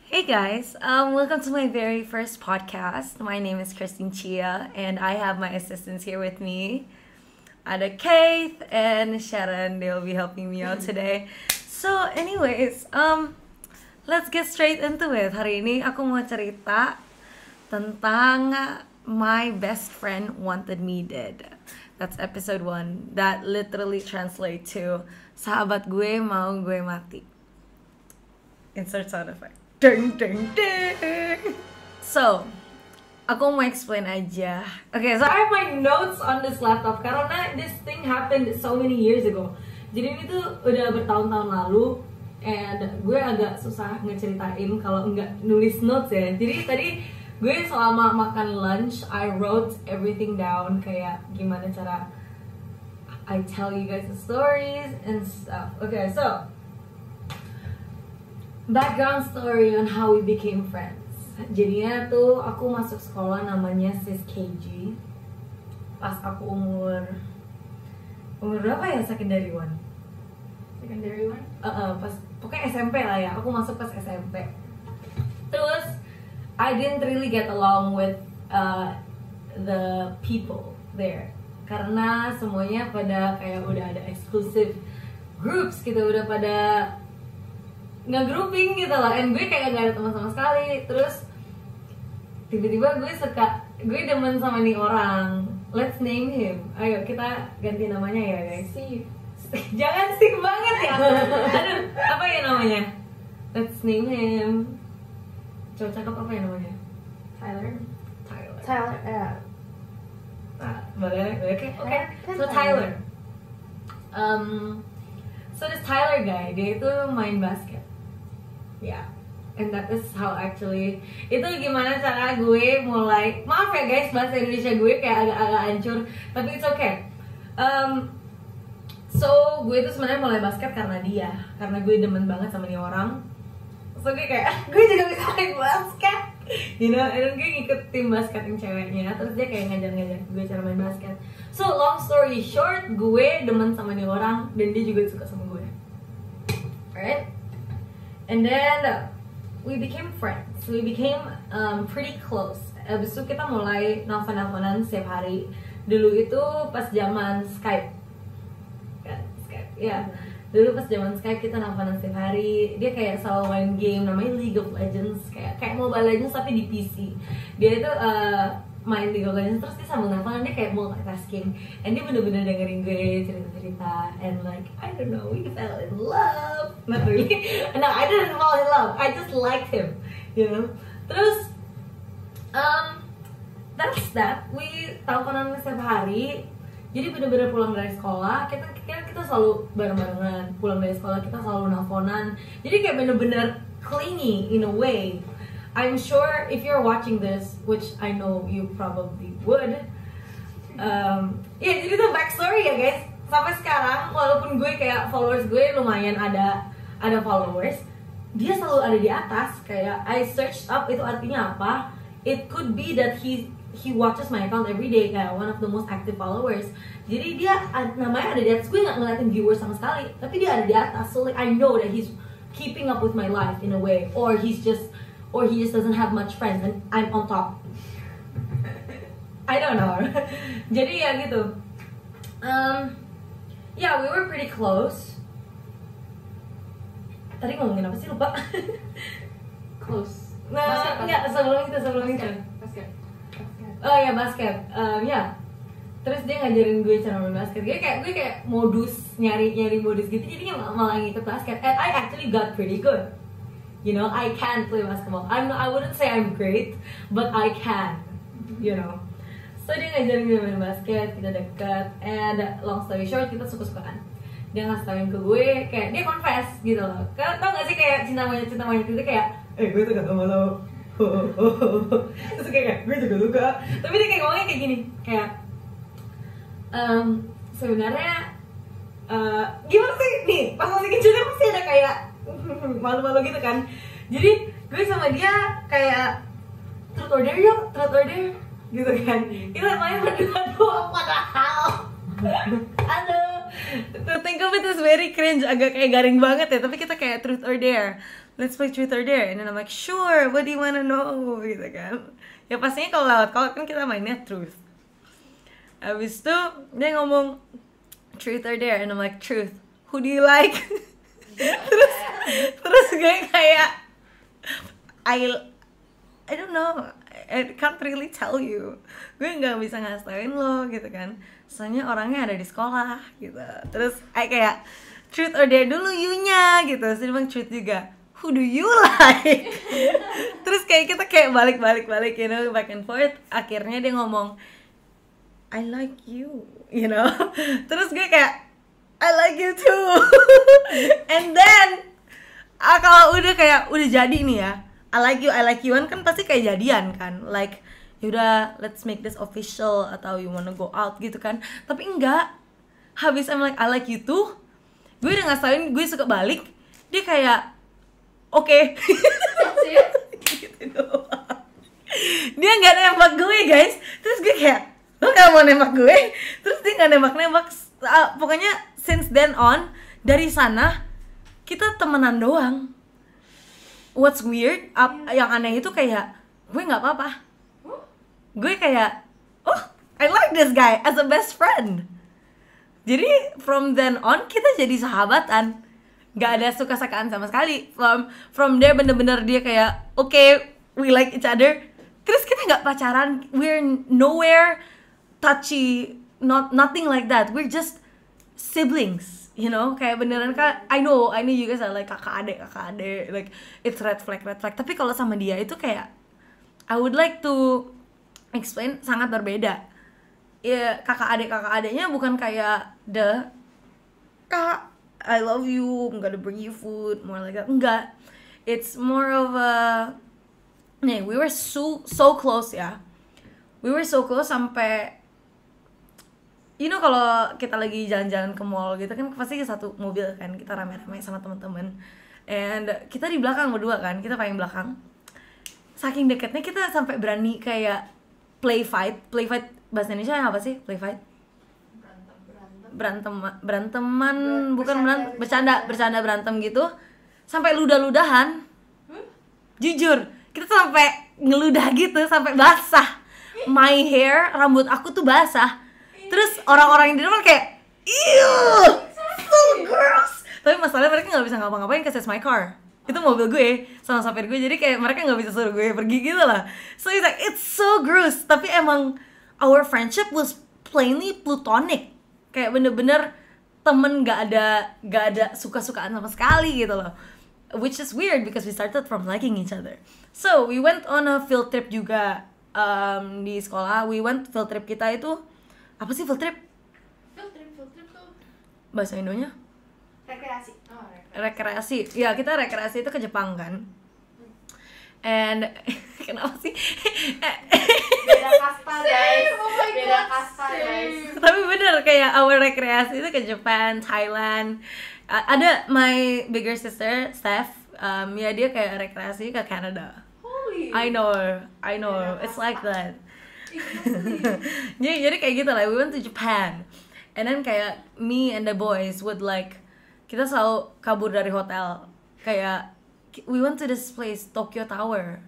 Hey guys, welcome to my very first podcast. My name is Christine Chia, and I have my assistants here with me. Ada Keith and Sharon. They'll be helping me out today. So, anyways, let's get straight into it. Hari ini aku mau cerita tentang My Best Friend Wanted Me Dead. That's episode 1. That literally translates to sahabat gue mau gue mati. Insert sound effect. Ding ding ding. So, aku mau explain aja. Okay, so I have my notes on this laptop karena this thing happened so many years ago. Jadi ini tuh udah bertahun-tahun lalu, and gue agak susah ngeceritain kalau nggak nulis notes ya. Jadi tadi gue selama makan lunch, I wrote everything down kayak gimana cara I tell you guys the stories and stuff. Okay, so background story on how we became friends. Jadinya tuh aku masuk sekolah namanya Sis KG. Pas aku umur berapa ya, secondary one? Secondary one? Pas pokoknya SMP lah ya. Aku masuk pas SMP. Terus I didn't really get along with the people there karena semuanya pada kayak udah ada exclusive groups gitu, udah pada nge-grouping gitu lah, and gue kayak gak ada teman sama sekali. Terus tiba-tiba gue demen sama nih orang. Let's name him. Ayo kita ganti namanya ya guys. Steve. Jangan Steve banget ya. Aduh, apa ya namanya? Let's name him. Cowok cakep apa ya namanya? Tyler. Tyler. Boleh. Oke. So Tyler. So this Tyler guy, dia itu main basket. Yeah. And that is how actually itu gimana cara gue mulai, maaf ya guys bahasa Indonesia gue kayak agak-agak hancur, tapi it's okay. So gue itu sebenarnya mulai basket karena dia, karena gue demen banget sama dia orang. So gue kayak gue juga bisa main basket, you know, and then gue ngikut tim basket yang ceweknya. Terus dia kayak ngajar gue cara main basket. So long story short, gue demen sama dia orang dan dia juga suka sama gue. Right? And then we became friends. We became pretty close. Abis itu kita mulai nelfon-nelfonan setiap hari. Dulu itu pas zaman Skype. Kan, Skype. Ya. Dulu pas zaman Skype kita nelfonan setiap hari. Dia kayak selalu main game namanya League of Legends, kayak Mobile Legends tapi di PC. Dia itu main League of Legends terus dia sambil nelfonan, dia kayak multitasking. And dia bener-bener dengerin gue cerita-cerita, and like I don't know, we fell in love. Not really. No, I didn't fall in love. I just liked him, you know. Terus that's that. We teleponan setiap hari. Jadi bener-bener pulang dari sekolah kita selalu bareng-barengan. Pulang dari sekolah kita selalu nelponan. Jadi kayak bener-bener clingy in a way. I'm sure if you're watching this, which I know you probably would, jadi itu backstory ya guys. Sampai sekarang walaupun gue kayak followers gue lumayan ada followers, dia selalu ada di atas. Kayak I searched up itu artinya apa. It could be that he watches my account every day, kayak one of the most active followers. Jadi dia namanya ada di atas. Gue nggak ngeliatin viewers sama sekali, tapi dia ada di atas. So like I know that he's keeping up with my life in a way, or he just doesn't have much friends and I'm on top. I don't know. Jadi ya gitu. Yeah, we were pretty close. Tadi ngomongin apa sih, lupa. Close. Nah, enggak, sebelum itu. Basket. Oh ya, basket. Ya. Terus dia ngajarin gue cara main basket. Gue kayak modus nyari modus gitu. Jadinya malah ngikut basket. And I actually got pretty good. You know, I can play basketball. I wouldn't say I'm great, but I can. You know. So dia ngajarin gue main basket, kita deket, and long story short kita suka-sukaan. Dia ngasih tauin ke gue, kayak dia confess gitu loh. Karena tau gak sih kayak cinta monyet itu kayak, gue suka sama lo. Terus kayak gue juga suka. Tapi dia kayak ngomongnya kayak gini, kayak sebenarnya gimana sih nih? Pas masih kecil kan pasti ada kayak malu-malu gitu kan. Jadi gue sama dia kayak truth or dare yuk, gitu kan. Kita main berdua padahal aduh, to think of it is very cringe, agak kayak garing banget ya. Tapi kita kayak truth or dare. let's play truth or dare. And then I'm like, sure, what do you wanna know? Gitu kan. Ya pastinya kalau lewat call kan kita mainnya truth. Abis itu dia ngomong truth or dare, and I'm like, truth, who do you like? terus gue kayak I don't know, I can't really tell you. Gue nggak bisa ngasih tauin lo gitu kan. Soalnya orangnya ada di sekolah gitu. Terus kayak truth or dare dulu you-nya gitu. Terus dia bilang truth juga. Who do you like? Terus kayak kita kayak balik, you know, back and forth. Akhirnya dia ngomong, I like you, you know. Terus gue kayak, I like you too. And then kalau udah jadi nih ya, I like you kan pasti kayak jadian kan. Like, yaudah let's make this official, atau you wanna go out gitu kan. Tapi enggak. Habis I'm like, I like you too, gue udah ngasain gue suka balik, dia kayak oke. Gitu doang. Dia nggak nembak gue guys. Terus gue kayak, lo gak mau nembak gue? Terus dia nggak nembak. Pokoknya since then on, dari sana kita temenan doang. What's weird, yang aneh itu kayak gue nggak apa-apa. Gue kayak, oh I like this guy as a best friend. Jadi from then on kita jadi sahabatan. Gak ada suka-sukaan sama sekali. From there bener-bener dia kayak okay, we like each other. Terus kita nggak pacaran, we're nowhere touchy, nothing like that. We're just siblings, you know. Kayak beneran kan, I know you guys are like kakak adik, like it's red flag. Tapi kalau sama dia itu kayak, I would like to explain, sangat berbeda. Ya kakak adiknya bukan kayak kak, I love you, I'm gonna bring you food, more like that. Enggak. It's more of a, nih, we were so close ya. We were so close sampai, you know, kalau kita lagi jalan-jalan ke mall gitu kan pasti satu mobil kan, kita rame-rame sama teman-teman. And kita di belakang berdua kan, kita paling belakang. Saking deketnya kita sampai berani kayak play fight bahasa Indonesia apa sih? Play fight? Beranteman, bukan bercanda berantem gitu, sampai ludah-ludahan. Jujur, kita tuh sampai ngeludah gitu, sampai basah. My hair, rambut aku tuh basah. Terus orang-orang yang di depan kayak, ew, so gross. Tapi masalahnya mereka nggak bisa ngapa-ngapain, cause it's my car. Itu mobil gue sama sopir gue, jadi kayak mereka nggak bisa suruh gue pergi gitu lah. So it's like, it's so gross. Tapi emang our friendship was plainly platonic. Kayak bener-bener temen, gak ada suka-sukaan sama sekali gitu loh. Which is weird because we started from liking each other. So we went on a field trip juga di sekolah. Field trip kita itu, apa sih field trip? Field trip tuh Bahasa Indonya? rekreasi. Rekreasi. Ya, kita rekreasi itu ke Jepang kan. And kenapa sih? Beda kasta guys. Beda kasta guys. Tapi bener, kayak our rekreasi itu ke Japan, Thailand. Ada my bigger sister, Steph. Ya dia kayak rekreasi ke Canada. Holy. I know. It's like that. jadi kayak gitu lah. We went to Japan. And then kayak me and the boys would like, kita selalu kabur dari hotel. Kayak we went to this place, Tokyo Tower,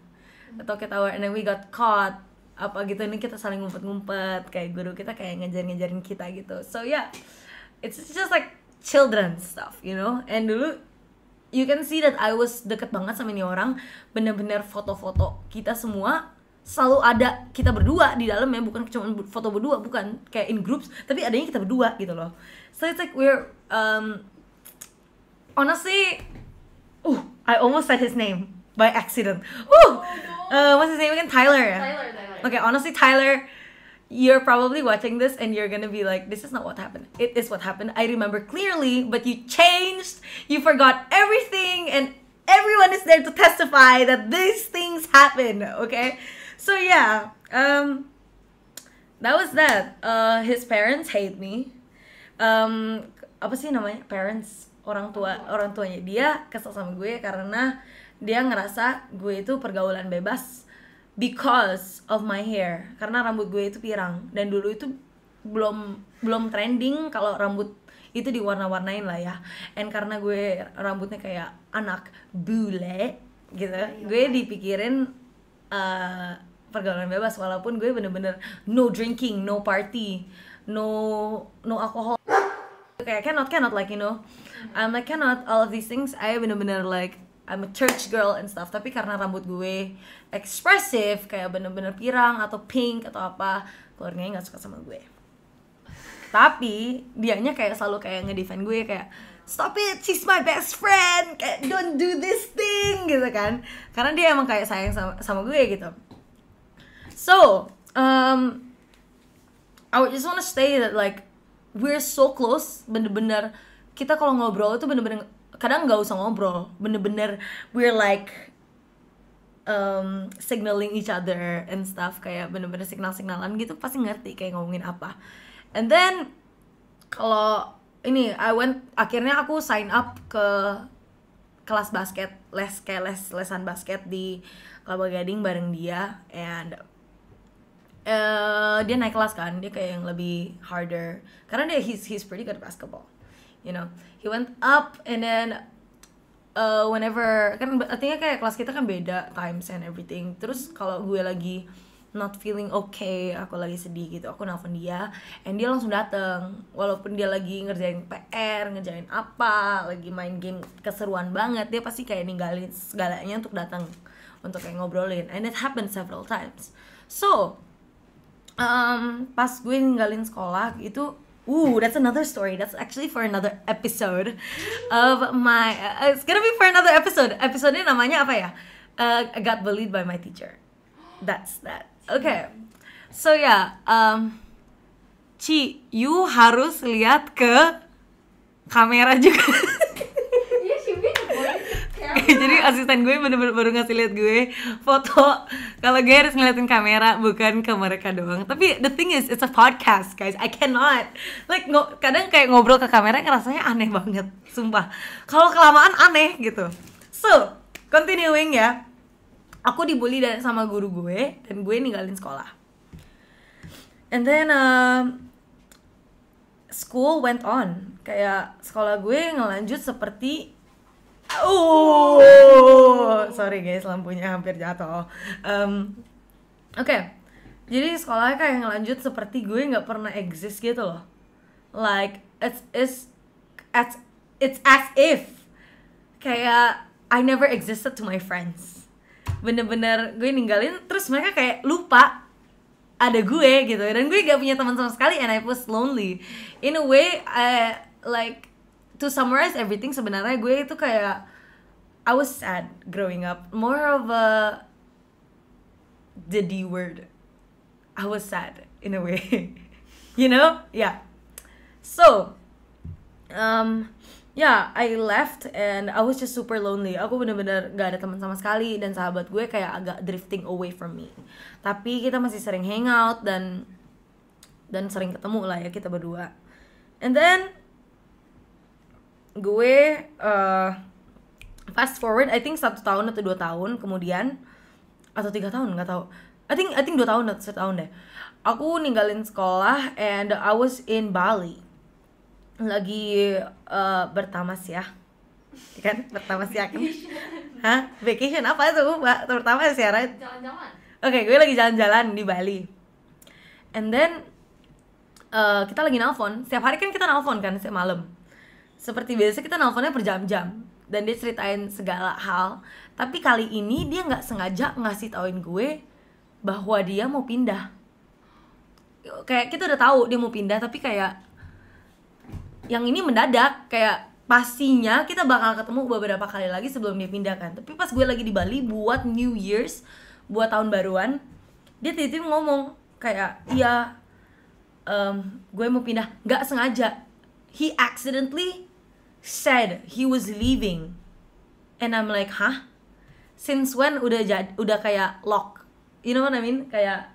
and then we got caught, apa gitu. Ini kita saling ngumpet-ngumpet, kayak guru kita kayak ngejar-ngejarin kita gitu. So yeah, it's just like children stuff, you know. And dulu you can see that I was deket banget sama ini orang. Bener-bener foto-foto kita semua selalu ada kita berdua di dalamnya, bukan cuma foto berdua, bukan kayak in groups, tapi adanya kita berdua gitu loh. So it's like we're honestly, I almost said his name by accident. What's his name again? Tyler. Tyler. Okay, honestly, Tyler, you're probably watching this and you're gonna be like, this is not what happened. It is what happened. I remember clearly, but you changed. You forgot everything, and everyone is there to testify that these things happen. Okay, so yeah, that was that. His parents hate me. Apa sih namanya? Parents. Orang tuanya dia kesel sama gue karena dia ngerasa gue itu pergaulan bebas because of my hair, karena rambut gue itu pirang, dan dulu itu belum trending kalau rambut itu diwarna-warnain lah ya. And karena gue rambutnya kayak anak bule gitu, gue dipikirin pergaulan bebas, walaupun gue bener-bener no drinking, no party, no alcohol, kayak cannot like I'm like cannot all of these things. I bener-bener like I'm a church girl and stuff. Tapi karena rambut gue ekspresif, kayak bener-bener pirang atau pink atau apa, keluarganya nggak suka sama gue. Tapi dianya kayak selalu kayak ngedefend gue, kayak stop it, she's my best friend, kayak don't do this thing gitu kan. Karena dia emang kayak sayang sama gue gitu. So I would just wanna say that like we're so close, bener-bener kita kalau ngobrol itu bener-bener kadang nggak usah ngobrol, bener-bener we're like signaling each other and stuff, kayak bener-bener signalan gitu, pasti ngerti kayak ngomongin apa. And then kalau ini akhirnya aku sign up ke kelas basket, lesan basket di Kelapa Gading bareng dia. And dia naik kelas kan, dia kayak yang lebih harder karena he's pretty good at basketball, you know. He went up and then whenever kan artinya kayak kelas kita kan beda times and everything. Terus kalau gue lagi not feeling okay, aku lagi sedih gitu, aku nelfon dia and dia langsung dateng, walaupun dia lagi ngerjain PR, ngerjain apa, lagi main game keseruan banget, dia pasti kayak ninggalin segalanya untuk datang untuk kayak ngobrolin. And it happened several times. So pas gue ninggalin sekolah itu, that's another story. That's actually for another episode of my. It's gonna be for another episode. Episode-nya namanya apa ya? I got bullied by my teacher. That's that. Okay. So yeah, Ci, you harus lihat ke kamera juga. Jadi asisten gue bener-bener baru ngasih lihat gue foto kalau gue harus ngeliatin kamera, bukan ke mereka doang. Tapi the thing is, it's a podcast guys, I cannot like kadang kayak ngobrol ke kamera rasanya aneh banget, sumpah. Kalau kelamaan aneh gitu. So continuing ya, aku dibully sama guru gue dan gue ninggalin sekolah. And then school went on, kayak sekolah gue ngelanjut seperti sorry guys, lampunya hampir jatuh. Okay. Jadi sekolahnya kayak ngelanjut seperti gue nggak pernah exist gitu loh. Like it's as if kayak I never existed to my friends. Bener-bener gue ninggalin, terus mereka kayak lupa ada gue gitu. Dan gue gak punya teman sama sekali, and I was lonely. In a way, like to summarize everything, sebenarnya gue itu kayak I was sad growing up, more of the D word. I was sad in a way, you know, yeah. So, yeah, I left and I was just super lonely. Aku bener-bener gak ada teman sama sekali, dan sahabat gue kayak agak drifting away from me. Tapi kita masih sering hangout dan sering ketemu lah ya kita berdua. And then gue fast forward, I think 1 tahun atau 2 tahun kemudian, atau 3 tahun, nggak tahu. I think 2 tahun atau 1 tahun deh. Aku ninggalin sekolah and I was in Bali, lagi bertamas ya, kan? Bertamas ya kan? Hah? Vacation apa tuh, Mbak? Bertamas ya, right? Jalan-jalan. Oke, gue lagi jalan-jalan di Bali. And then kita lagi nelpon. Setiap hari kan kita nelpon kan setiap malam. Seperti biasa kita nelponnya berjam-jam, dan dia ceritain segala hal. Tapi kali ini dia nggak sengaja ngasih tauin gue bahwa dia mau pindah. Kayak kita udah tahu dia mau pindah, tapi kayak yang ini mendadak. Kayak pastinya kita bakal ketemu beberapa kali lagi sebelum dia pindah kan. Tapi pas gue lagi di Bali buat New Year's, buat tahun baruan, dia tiba-tiba ngomong kayak, iya, gue mau pindah. Nggak sengaja, he accidentally said he was leaving, and I'm like, hah? Since when udah kayak lock, you know what I mean? Kayak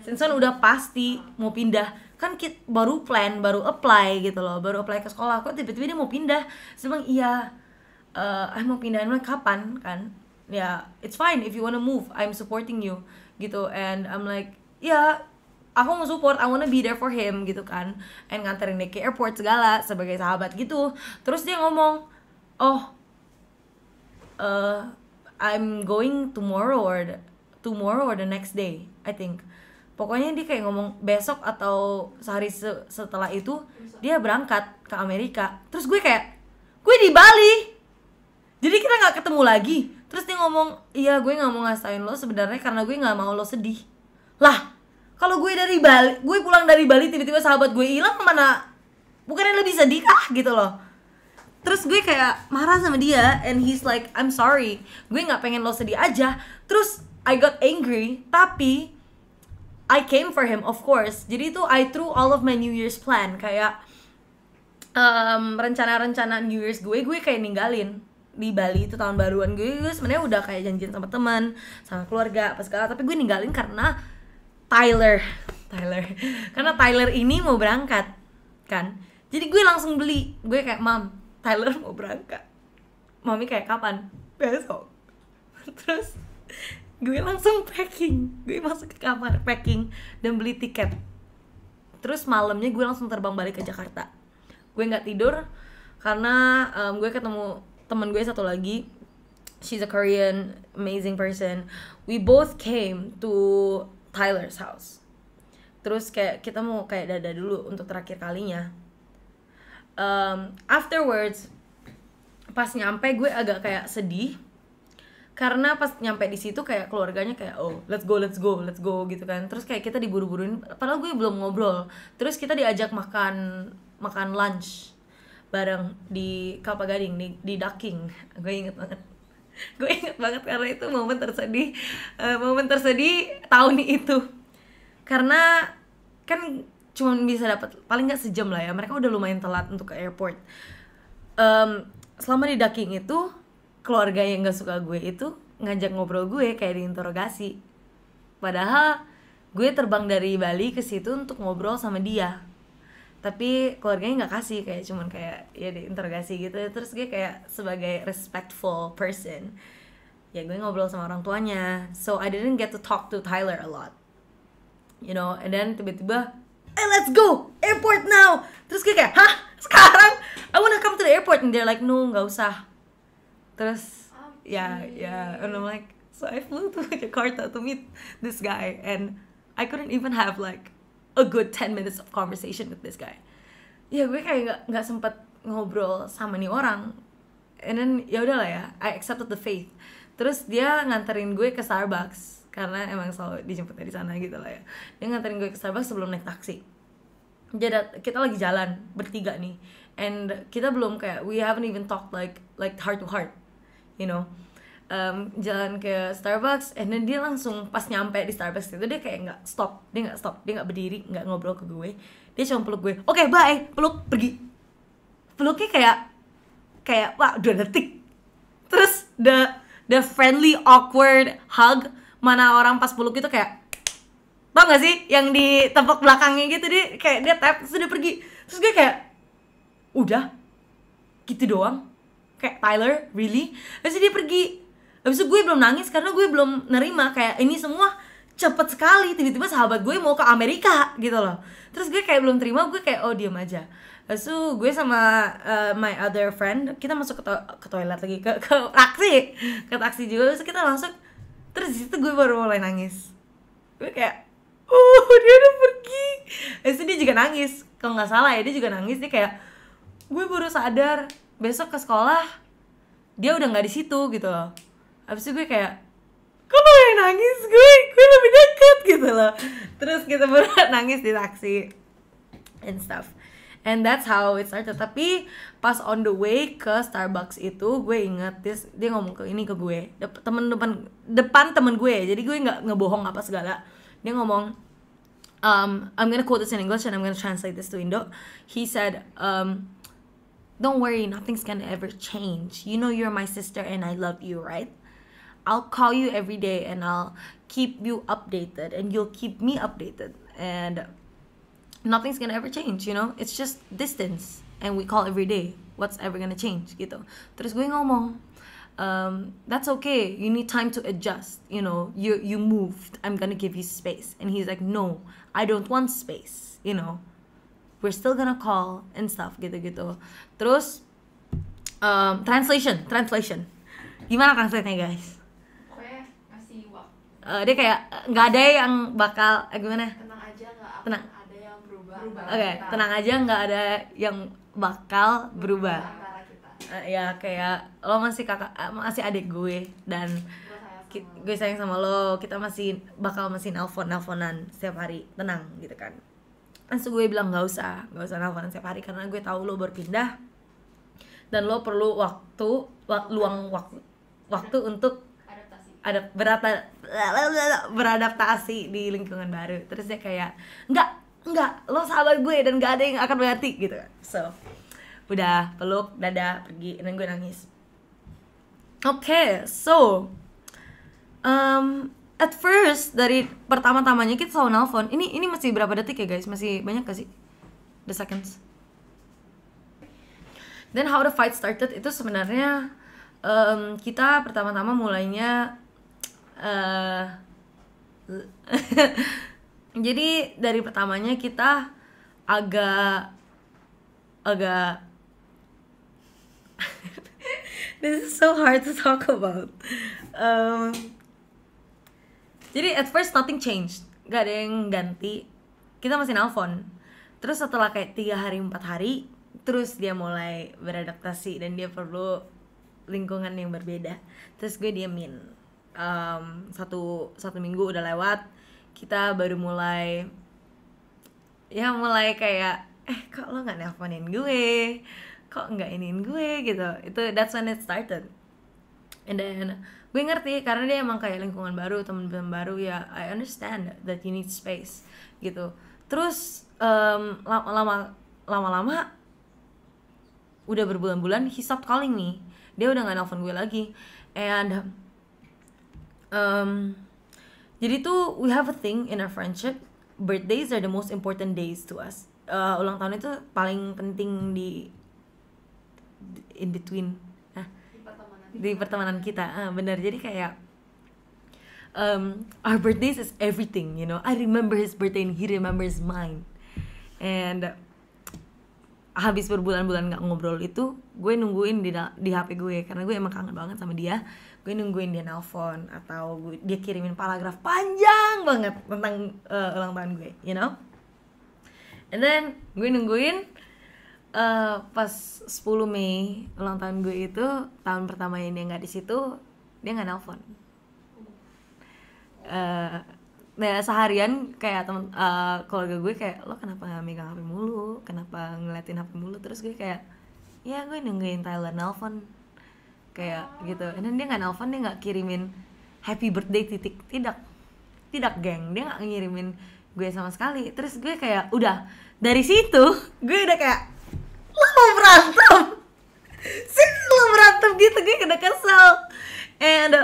since when udah pasti mau pindah. Kan kita baru apply gitu loh, baru apply ke sekolah, kok tiba-tiba dia mau pindah. Saya bilang, iya, mau pindah. Emang kapan kan? Ya, it's fine if you wanna move, I'm supporting you gitu. And I'm like, yeah, aku mau support, I wanna be there for him gitu kan, and nganterin dia ke airport segala sebagai sahabat gitu. Terus dia ngomong, oh I'm going tomorrow or the next day I think. Pokoknya dia kayak ngomong besok atau sehari setelah itu dia berangkat ke Amerika. Terus gue kayak, gue di Bali, jadi kita nggak ketemu lagi. Terus dia ngomong, iya gue nggak mau ngasain lo sebenarnya karena gue nggak mau lo sedih. Lah, kalau gue dari Bali, gue pulang dari Bali tiba-tiba sahabat gue hilang, mana bukannya lebih sedih kah gitu loh. Terus gue kayak marah sama dia, and he's like, I'm sorry, gue nggak pengen lo sedih aja. Terus I got angry, tapi I came for him of course. Jadi itu I threw all of my New Year's plan, kayak rencana-rencana New Year's gue kayak ninggalin di Bali. Itu tahun baruan gue sebenarnya udah kayak janjian sama teman, sama keluarga apa segala, tapi gue ninggalin karena Tyler karena Tyler ini mau berangkat kan. Jadi gue langsung beli, gue kayak, Mam, Tyler mau berangkat. Mami kayak, kapan? Besok. Terus gue langsung packing, gue masuk ke kamar packing dan beli tiket. Terus malamnya gue langsung terbang balik ke Jakarta. Gue nggak tidur karena gue ketemu teman gue satu lagi. She's a Korean amazing person. We both came to Tyler's house. Terus kayak kita mau kayak dada dulu untuk terakhir kalinya. Afterwards, pas nyampe gue agak kayak sedih karena pas nyampe di situ kayak keluarganya kayak, oh let's go gitu kan. Terus kayak kita diburu-buruin, padahal gue belum ngobrol. Terus kita diajak makan lunch bareng di Kelapa Gading, di Ducking. Gue inget banget karena itu momen tersedih tahun itu. Karena kan cuma bisa dapat paling nggak sejam lah ya, mereka udah lumayan telat untuk ke airport. Selama di Ducking itu, keluarga yang nggak suka gue itu ngajak ngobrol gue kayak diinterogasi. Padahal gue terbang dari Bali ke situ untuk ngobrol sama dia, tapi keluarganya nggak kasih, kayak cuman kayak ya diinterogasi gitu. Terus gue kayak sebagai respectful person, ya gue ngobrol sama orang tuanya, so I didn't get to talk to Tyler a lot, you know. And then tiba-tiba, hey let's go airport now. Terus gue kayak, hah sekarang? I wanna come to the airport. And they're like, no nggak usah. Terus yeah, and I'm like, so I flew to Jakarta to meet this guy, and I couldn't even have like a good 10 minutes of conversation with this guy. Ya gue kayak nggak sempet ngobrol sama nih orang. And then ya udahlah ya, I accepted the faith. Terus dia nganterin gue ke Starbucks karena emang selalu dijemputnya di sana gitu lah ya. Dia nganterin gue ke Starbucks sebelum naik taksi. Jadi kita lagi jalan bertiga nih, and kita belum kayak, we haven't even talked like heart to heart, you know. Jalan ke Starbucks, and then dia langsung pas nyampe di Starbucks itu dia kayak nggak stop, dia nggak berdiri, nggak ngobrol ke gue, dia cuma peluk gue, oke, bye, peluk, pergi. Peluknya kayak wah 2 detik. Terus the friendly awkward hug, mana orang pas peluk itu kayak, tau gak sih yang di tepuk belakangnya gitu, dia tap terus dia pergi. Terus gue kayak, udah gitu doang, kayak Tyler really? Terus dia pergi. Habis itu gue belum nangis karena gue belum nerima kayak ini semua cepet sekali, tiba-tiba sahabat gue mau ke Amerika gitu loh. Terus gue kayak belum terima, gue kayak oh diam aja. Terus gue sama my other friend, kita masuk ke toilet lagi, ke taksi juga. Terus kita masuk, terus disitu gue baru mulai nangis. Gue kayak, dia udah pergi. Terus dia juga nangis, kalau nggak salah ya, dia juga nangis. Dia kayak, gue baru sadar besok ke sekolah dia udah nggak di situ gitu loh. Habis itu gue kayak, kok lo yang nangis, gue lebih deket gitu loh. Terus kita baru nangis di taksi and stuff, and that's how it started. Tapi pas on the way ke Starbucks itu, gue inget dia ngomong ke gue, depan temen gue, jadi gue nggak ngebohong apa segala. Dia ngomong, I'm gonna quote this in English and I'm gonna translate this to Indo. He said, don't worry, nothing's gonna ever change. You know you're my sister and I love you, right? I'll call you every day and I'll keep you updated and you'll keep me updated. And nothing's gonna ever change, you know? It's just distance and we call every day. What's ever gonna change, gitu. Terus gue ngomong, that's okay, you need time to adjust, you know, you moved, I'm gonna give you space. And he's like, no, I don't want space, you know, we're still gonna call and stuff gitu-gitu. Terus translation gimana translate-nya guys? Pokoknya ngasih waktu. Dia kayak nggak ada yang bakal gimana? Tenang aja, nggak akan Tenang. ada yang berubah. Oke, tenang aja, nggak ada yang bakal berubah. Antara kita. Ya kayak lo masih masih adik gue dan gue sayang sama lo, kita masih nelponan setiap hari, tenang gitu kan. Terus gue bilang nggak usah nelponan setiap hari karena gue tahu lo berpindah dan lo perlu luang waktu untuk beradaptasi di lingkungan baru. Terus dia kayak enggak, lo sahabat gue dan gak ada yang akan berhenti gitu. So udah peluk, dadah, pergi, dan gue nangis. Okay, so at first dari pertama-tamanya kita selalu nelfon. Ini masih berapa detik ya guys? Masih banyak gak sih the seconds? Then how the fight started itu sebenarnya kita pertama-tama mulainya jadi dari pertamanya kita agak this is so hard to talk about. Jadi at first nothing changed, gak ada yang ganti, kita masih nelpon. Terus setelah kayak 3 hari 4 hari, terus dia mulai beradaptasi dan dia perlu lingkungan yang berbeda. Terus gue diemin. Satu minggu udah lewat, kita baru mulai kayak kok lo nggak nelponin gue, kok nggak iniin gue gitu. That's when it started. And then gue ngerti karena dia emang kayak lingkungan baru, teman-teman baru ya. I understand that you need space gitu. Terus lama-lama udah berbulan-bulan he stopped calling me. Dia udah nggak nelpon gue lagi. And jadi tuh we have a thing in our friendship, birthdays are the most important days to us. Ulang tahun itu paling penting in between di pertemanan kita. Benar, jadi kayak our birthdays is everything, you know. I remember his birthday and he remembers mine. And habis berbulan-bulan gak ngobrol itu, gue nungguin di HP gue karena gue emang kangen banget sama dia. Gue nungguin dia nelpon atau dia kirimin paragraf panjang banget tentang ulang tahun gue, you know. And then gue nungguin pas 10 Mei ulang tahun gue itu, tahun pertama ini dia nggak di situ, dia nggak nelpon. Nah seharian kayak keluarga gue kayak, lo kenapa nggak megang HP mulu, kenapa ngeliatin HP mulu. Terus gue kayak, ya gue nungguin Tyler nelpon kayak gitu. And then dia nggak nelpon, dia nggak kirimin happy birthday tidak geng, dia nggak ngirimin gue sama sekali. Terus gue kayak udah dari situ gue udah kayak, lo mau berantem gitu. Gue udah kesel. And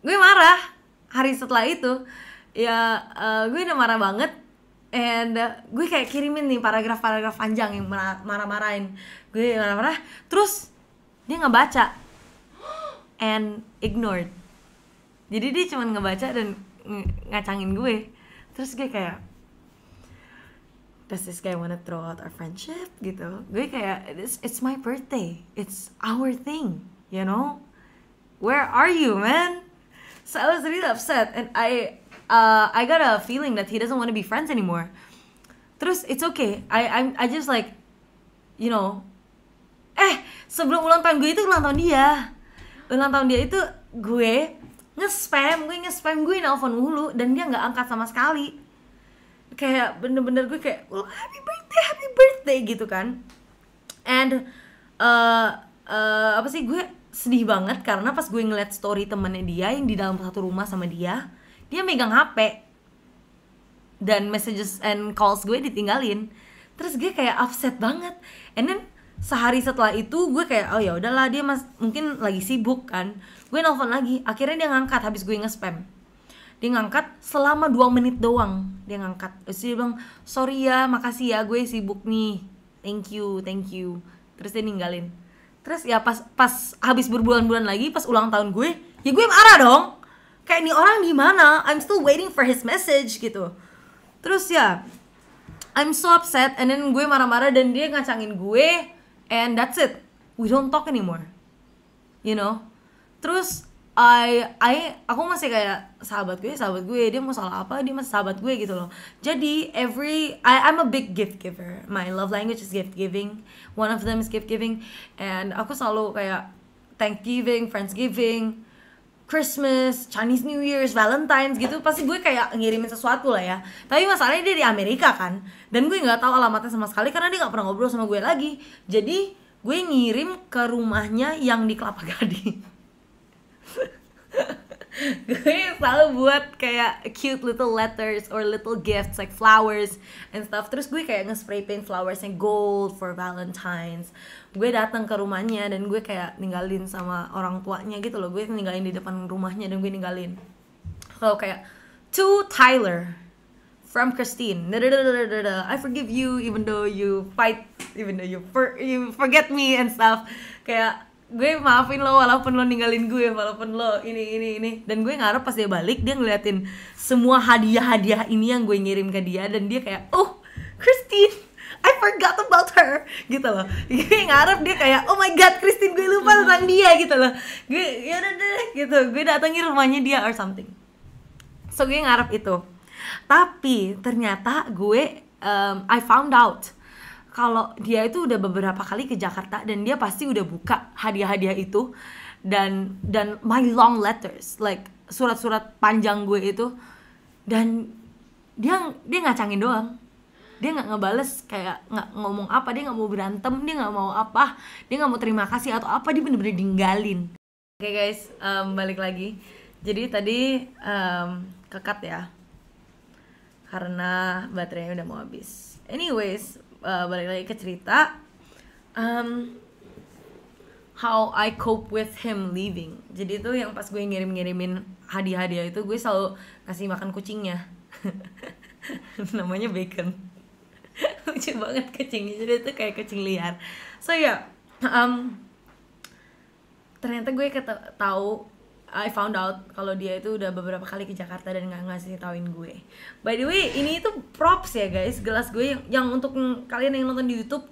gue marah hari setelah itu ya. Gue udah marah banget. And gue kayak kirimin nih paragraf panjang yang marah-marahin gue, marah-marah. Terus dia nggak baca and ignored. Jadi dia cuma ngebaca dan ngacangin gue. Terus gue kayak, does this guy wanna throw out our friendship gitu. Gue kayak, it's my birthday, it's our thing, you know, where are you, man? So I was really upset and I got a feeling that he doesn't want to be friends anymore. Terus it's okay, I just like, you know, sebelum ulang tahun gue itu ulang tahun dia itu gue nge-spam, gue nelpon mulu dan dia nggak angkat sama sekali. Kayak bener-bener gue kayak, well, happy birthday gitu kan. And gue sedih banget karena pas gue ngeliat story temennya dia yang di dalam satu rumah sama dia megang HP dan messages and calls gue ditinggalin. Terus gue kayak upset banget. And then sehari setelah itu gue kayak, oh ya udahlah, dia mungkin lagi sibuk kan. Gue nelfon lagi, akhirnya dia ngangkat habis gue nge-spam. Dia ngangkat selama 2 menit doang. Dia ngangkat, terus dia bilang, sorry ya, makasih ya, gue sibuk nih, thank you. Terus dia ninggalin. Terus ya pas habis berbulan-bulan lagi, pas ulang tahun gue, ya gue marah dong. Kayak nih orang di mana? I'm still waiting for his message gitu. Terus ya, I'm so upset, and then gue marah-marah dan dia ngacangin gue, and that's it. We don't talk anymore. You know? Terus aku masih kayak sahabat gue, dia mau salah apa, dia masih sahabat gue gitu loh. Jadi I'm a big gift giver. My love language is gift giving. One of them is gift giving, and aku selalu kayak Thanksgiving, Friendsgiving, Christmas, Chinese New Year's, Valentine's gitu, pasti gue kayak ngirimin sesuatu lah ya. Tapi masalahnya dia di Amerika kan, dan gue nggak tahu alamatnya sama sekali karena dia nggak pernah ngobrol sama gue lagi. Jadi gue ngirim ke rumahnya yang di Kelapa Gading. Gue selalu buat kayak cute little letters or little gifts like flowers and stuff. Terus gue kayak nge-spray paint flowersnya gold for Valentine's. Gue datang ke rumahnya dan gue kayak ninggalin sama orang tuanya gitu loh. Gue ninggalin di depan rumahnya dan gue ninggalin. So kayak, to Tyler from Christine, I forgive you even though you fight, even though you forget me and stuff. Kayak gue maafin lo walaupun lo ninggalin gue, walaupun lo ini. Dan gue ngarep pas dia balik, dia ngeliatin semua hadiah ini yang gue ngirim ke dia, dan dia kayak, oh Christine, I forgot about her gitu loh. Gue ngarep dia kayak, oh my god Christine, gue lupa tentang dia gitu loh. Gue yaudah deh gitu, gue datengin rumahnya dia or something. So gue ngarep itu. Tapi ternyata gue I found out kalau dia itu udah beberapa kali ke Jakarta dan dia pasti udah buka hadiah-hadiah itu, dan my long letters, like surat-surat panjang gue itu, dan dia ngacangin doang. Dia nggak ngebales, kayak nggak ngomong apa, dia nggak mau berantem, dia nggak mau apa, dia nggak mau terima kasih atau apa, dia bener-bener ninggalin. Oke guys, balik lagi. Jadi tadi kekat ya karena baterainya udah mau habis. Anyways, balik lagi ke cerita, how I cope with him leaving. Jadi itu yang pas gue ngirimin hadiah-hadiah itu, gue selalu kasih makan kucingnya. Namanya Bacon. Lucu banget kucingnya, jadi itu kayak kucing liar. So ya, ternyata gue I found out kalau dia itu udah beberapa kali ke Jakarta dan nggak ngasih tauin gue. By the way, ini itu props ya guys, gelas gue yang untuk kalian yang nonton di YouTube,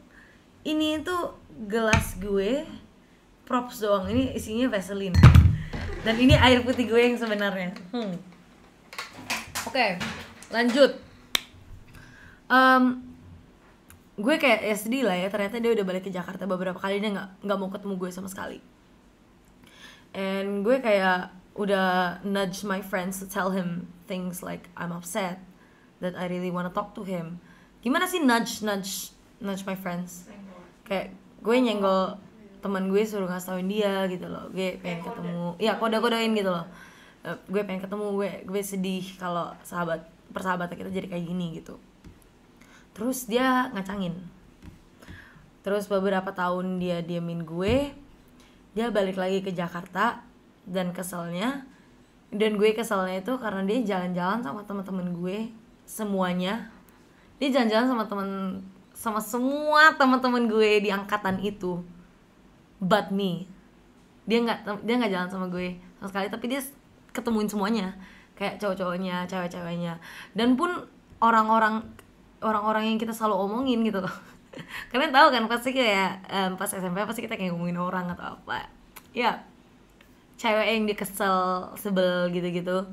ini itu gelas gue, props doang. Ini isinya Vaseline dan ini air putih gue yang sebenarnya. Oke, lanjut. Gue kayak ya sedih lah ya, ternyata dia udah balik ke Jakarta beberapa kali, dia nggak mau ketemu gue sama sekali. And gue kayak udah nudge my friends to tell him things like I'm upset, that I really wanna talk to him. Gimana sih nudge my friends? Kayak gue nyenggol teman gue, suruh ngasih tauin dia gitu loh. Gue pengen ketemu, ya kode-kodein gitu loh. Gue pengen ketemu, gue sedih kalau persahabatan kita jadi kayak gini gitu. Terus dia ngacangin. Terus beberapa tahun dia diamin gue. Dia balik lagi ke Jakarta, dan gue keselnya itu karena dia jalan-jalan sama teman-teman gue semuanya. Dia jalan-jalan sama semua teman-teman gue di angkatan itu, but me. Dia nggak jalan sama gue sama sekali, tapi dia ketemuin semuanya, kayak cowok-cowoknya, cewek-ceweknya, dan pun orang-orang yang kita selalu omongin gitu loh. Kalian tahu kan pasti kayak pas SMP pasti kita kayak ngomongin orang atau apa ya, cewek yang dia kesel, sebel gitu-gitu,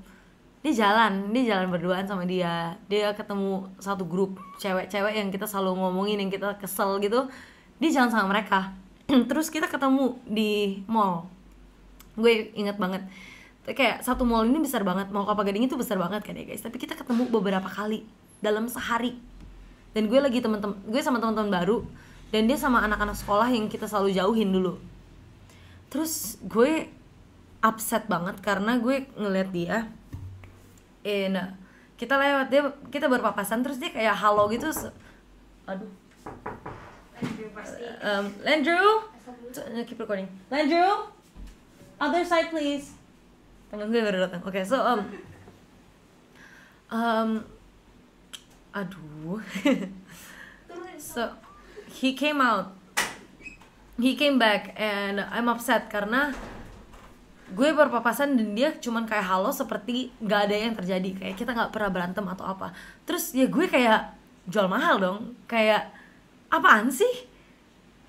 dia jalan berduaan sama dia ketemu satu grup cewek-cewek yang kita selalu ngomongin, yang kita kesel gitu, dia jalan sama mereka. Terus kita ketemu di mall. Gue inget banget, kayak satu mall ini besar banget, Mall Kelapa Gading itu besar banget kan ya guys, tapi kita ketemu beberapa kali dalam sehari. Dan gue sama teman-teman baru, dan dia sama anak-anak sekolah yang kita selalu jauhin dulu. Terus gue upset banget karena gue ngeliat dia, kita lewat dia, kita berpapasan, terus dia kayak halo gitu. Aduh, Landrew, keep recording. Landrew, other side please. Temen gue baru datang. Oke, so aduh. So he came out he came back and I'm upset karena gue berpapasan dan dia cuman kayak halo seperti gak ada yang terjadi, kayak kita gak pernah berantem atau apa. Terus ya gue kayak jual mahal dong, kayak apaan sih?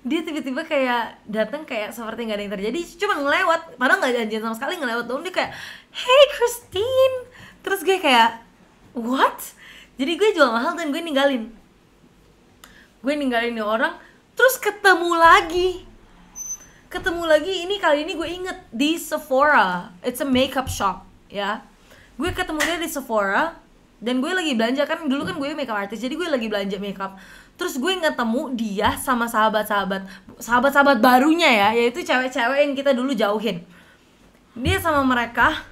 Dia tiba-tiba kayak datang kayak seperti gak ada yang terjadi, cuma ngelewat, padahal gak janjian sama sekali, ngelewat dong. Dia kayak, hey Christine. Terus gue kayak, what? Jadi gue jual mahal dan gue ninggalin nih orang. Terus ketemu lagi, ini kali ini gue inget di Sephora. It's a makeup shop ya. Gue ketemu dia di Sephora dan gue lagi belanja, kan dulu kan gue makeup artist, jadi gue lagi belanja makeup. Terus gue ketemu dia sama sahabat barunya ya, yaitu cewek-cewek yang kita dulu jauhin. Dia sama mereka,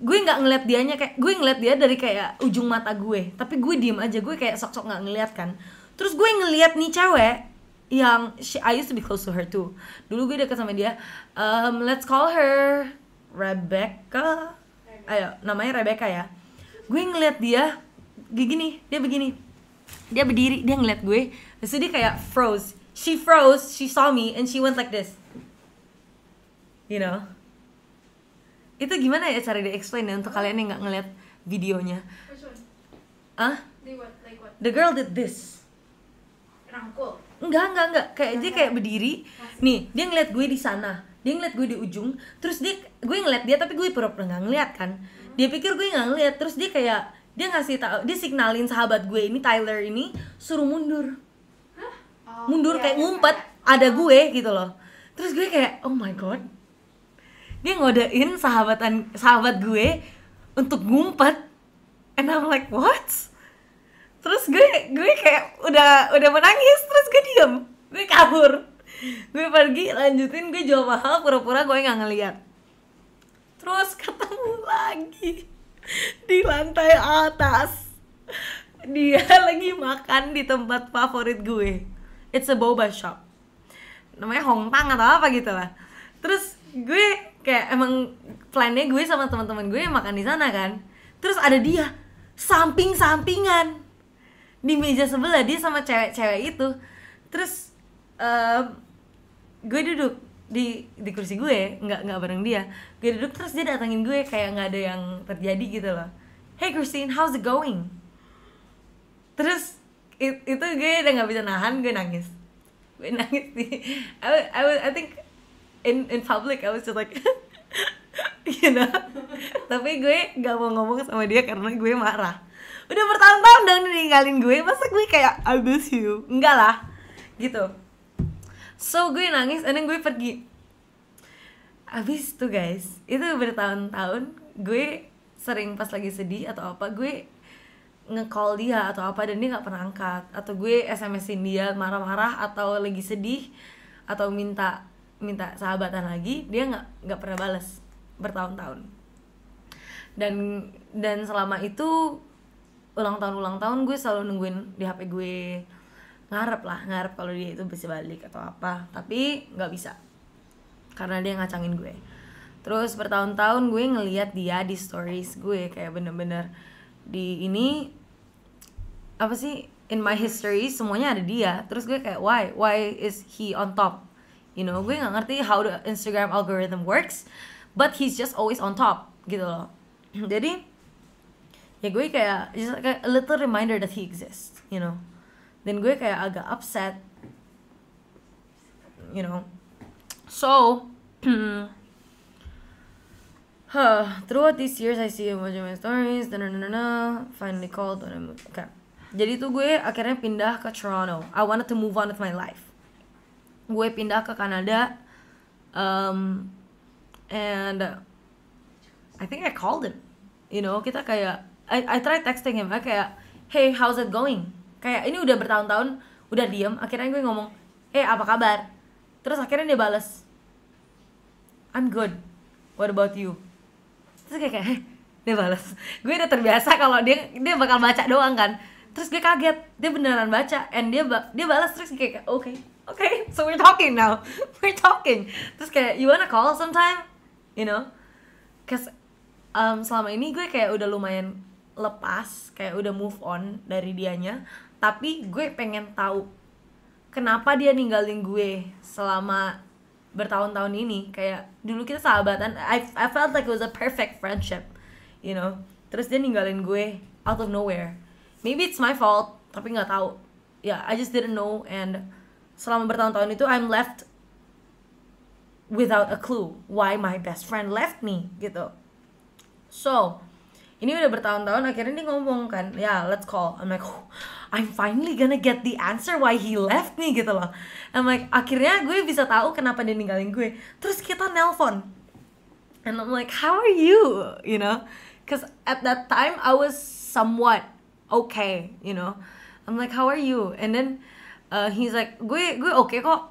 gue nggak ngeliat dianya, kayak gue ngeliat dia dari kayak ujung mata gue, tapi gue diem aja, gue kayak sok-sok nggak ngeliat kan. Terus gue ngeliat nih cewek yang I used to be close to her too. Dulu gue deket sama dia. Let's call her Rebecca. Ayo, namanya Rebecca ya. Gue ngeliat dia gini, dia begini. Dia berdiri, dia ngeliat gue. Terus dia kayak froze. She froze, she saw me and she went like this. You know? Itu gimana ya cara dia explain ya untuk kalian yang nggak ngeliat videonya? Which one? Ah? Like what? The girl did this. Rangkul. Enggak. Kayak dia kayak berdiri. Nih, dia ngeliat gue di sana. Dia ngeliat gue di ujung. Terus gue ngeliat dia tapi gue pura-pura nggak ngeliat kan. Dia pikir gue nggak ngeliat. Terus dia kayak ngasih tahu, dia signalin sahabat gue ini, Tyler ini, suruh mundur. Mundur kayak ngumpet. Ada gue gitu loh. Terus gue kayak, oh my god. Dia ngodain sahabat gue untuk ngumpet. And I'm like, what? Terus gue kayak udah menangis, terus gue diem, gue kabur, gue pergi lanjutin, gue jual mahal, pura-pura gue nggak ngeliat. Terus ketemu lagi di lantai atas, dia lagi makan di tempat favorit gue. It's a boba shop, namanya Hong Tang atau apa gitu lah. Terus gue kayak emang plannya gue sama teman-teman gue makan di sana kan. Terus ada dia samping-sampingan di meja sebelah, dia sama cewek-cewek itu. Terus gue duduk di kursi gue, nggak bareng dia. Gue duduk, terus dia datangin gue kayak nggak ada yang terjadi gitu loh. Hey Christine, how's it going? Terus itu gue udah nggak bisa nahan, gue nangis di I think in public I was just like you know. Tapi gue nggak mau ngomong sama dia karena gue marah. Udah bertahun-tahun dong ninggalin gue, masa gue kayak I miss you? Enggak lah gitu. So gue nangis and then gue pergi. Abis itu guys, itu bertahun-tahun gue sering pas lagi sedih atau apa, gue nge-call dia atau apa dan dia gak pernah angkat. Atau gue SMS-in dia marah-marah atau lagi sedih atau minta sahabatan lagi, dia gak pernah balas bertahun-tahun. Dan selama itu ulang tahun gue selalu nungguin di HP gue, ngarep kalau dia itu bisa balik atau apa, tapi nggak bisa karena dia ngacangin gue. Terus bertahun-tahun gue ngelihat dia di stories gue, kayak bener-bener di ini apa sih, in my history semuanya ada dia. Terus gue kayak why is he on top, you know? Gue nggak ngerti how the Instagram algorithm works, but he's just always on top gitu loh. Jadi ya gue kayak just like a little reminder that he exists, you know. Dan gue kayak agak upset, you know. So throughout these years I see him watching my stories, finally called when I moved. Okay. Jadi tuh gue akhirnya pindah ke Toronto. I wanted to move on with my life. Gue pindah ke Kanada, and I think I called him, you know. Kita kayak I tried texting him, kayak hey how's it going, kayak ini udah bertahun-tahun udah diem. Akhirnya gue ngomong hey apa kabar, terus akhirnya dia balas I'm good, what about you. Terus kayak hey, dia balas. Gue udah terbiasa kalau dia bakal baca doang kan. Terus gue kaget dia beneran baca and dia balas. Terus kayak okay so we're talking now. Terus kayak you wanna call sometime, you know, cause selama ini gue kayak udah lumayan lepas, kayak udah move on dari dianya, tapi gue pengen tahu kenapa dia ninggalin gue selama bertahun-tahun ini. Kayak dulu kita sahabatan, I felt like it was a perfect friendship, you know. Terus dia ninggalin gue out of nowhere. Maybe it's my fault, tapi nggak tahu. Yeah, I just didn't know, and selama bertahun-tahun itu I'm left without a clue why my best friend left me gitu. So ini udah bertahun-tahun, akhirnya dia ngomong kan, ya let's call. I'm like, oh, I'm finally gonna get the answer why he left me gitu loh. I'm like, akhirnya gue bisa tahu kenapa dia ninggalin gue. Terus kita nelpon, and I'm like, how are you? You know, cause at that time I was somewhat okay, you know. I'm like, how are you? And then he's like, gue okay kok.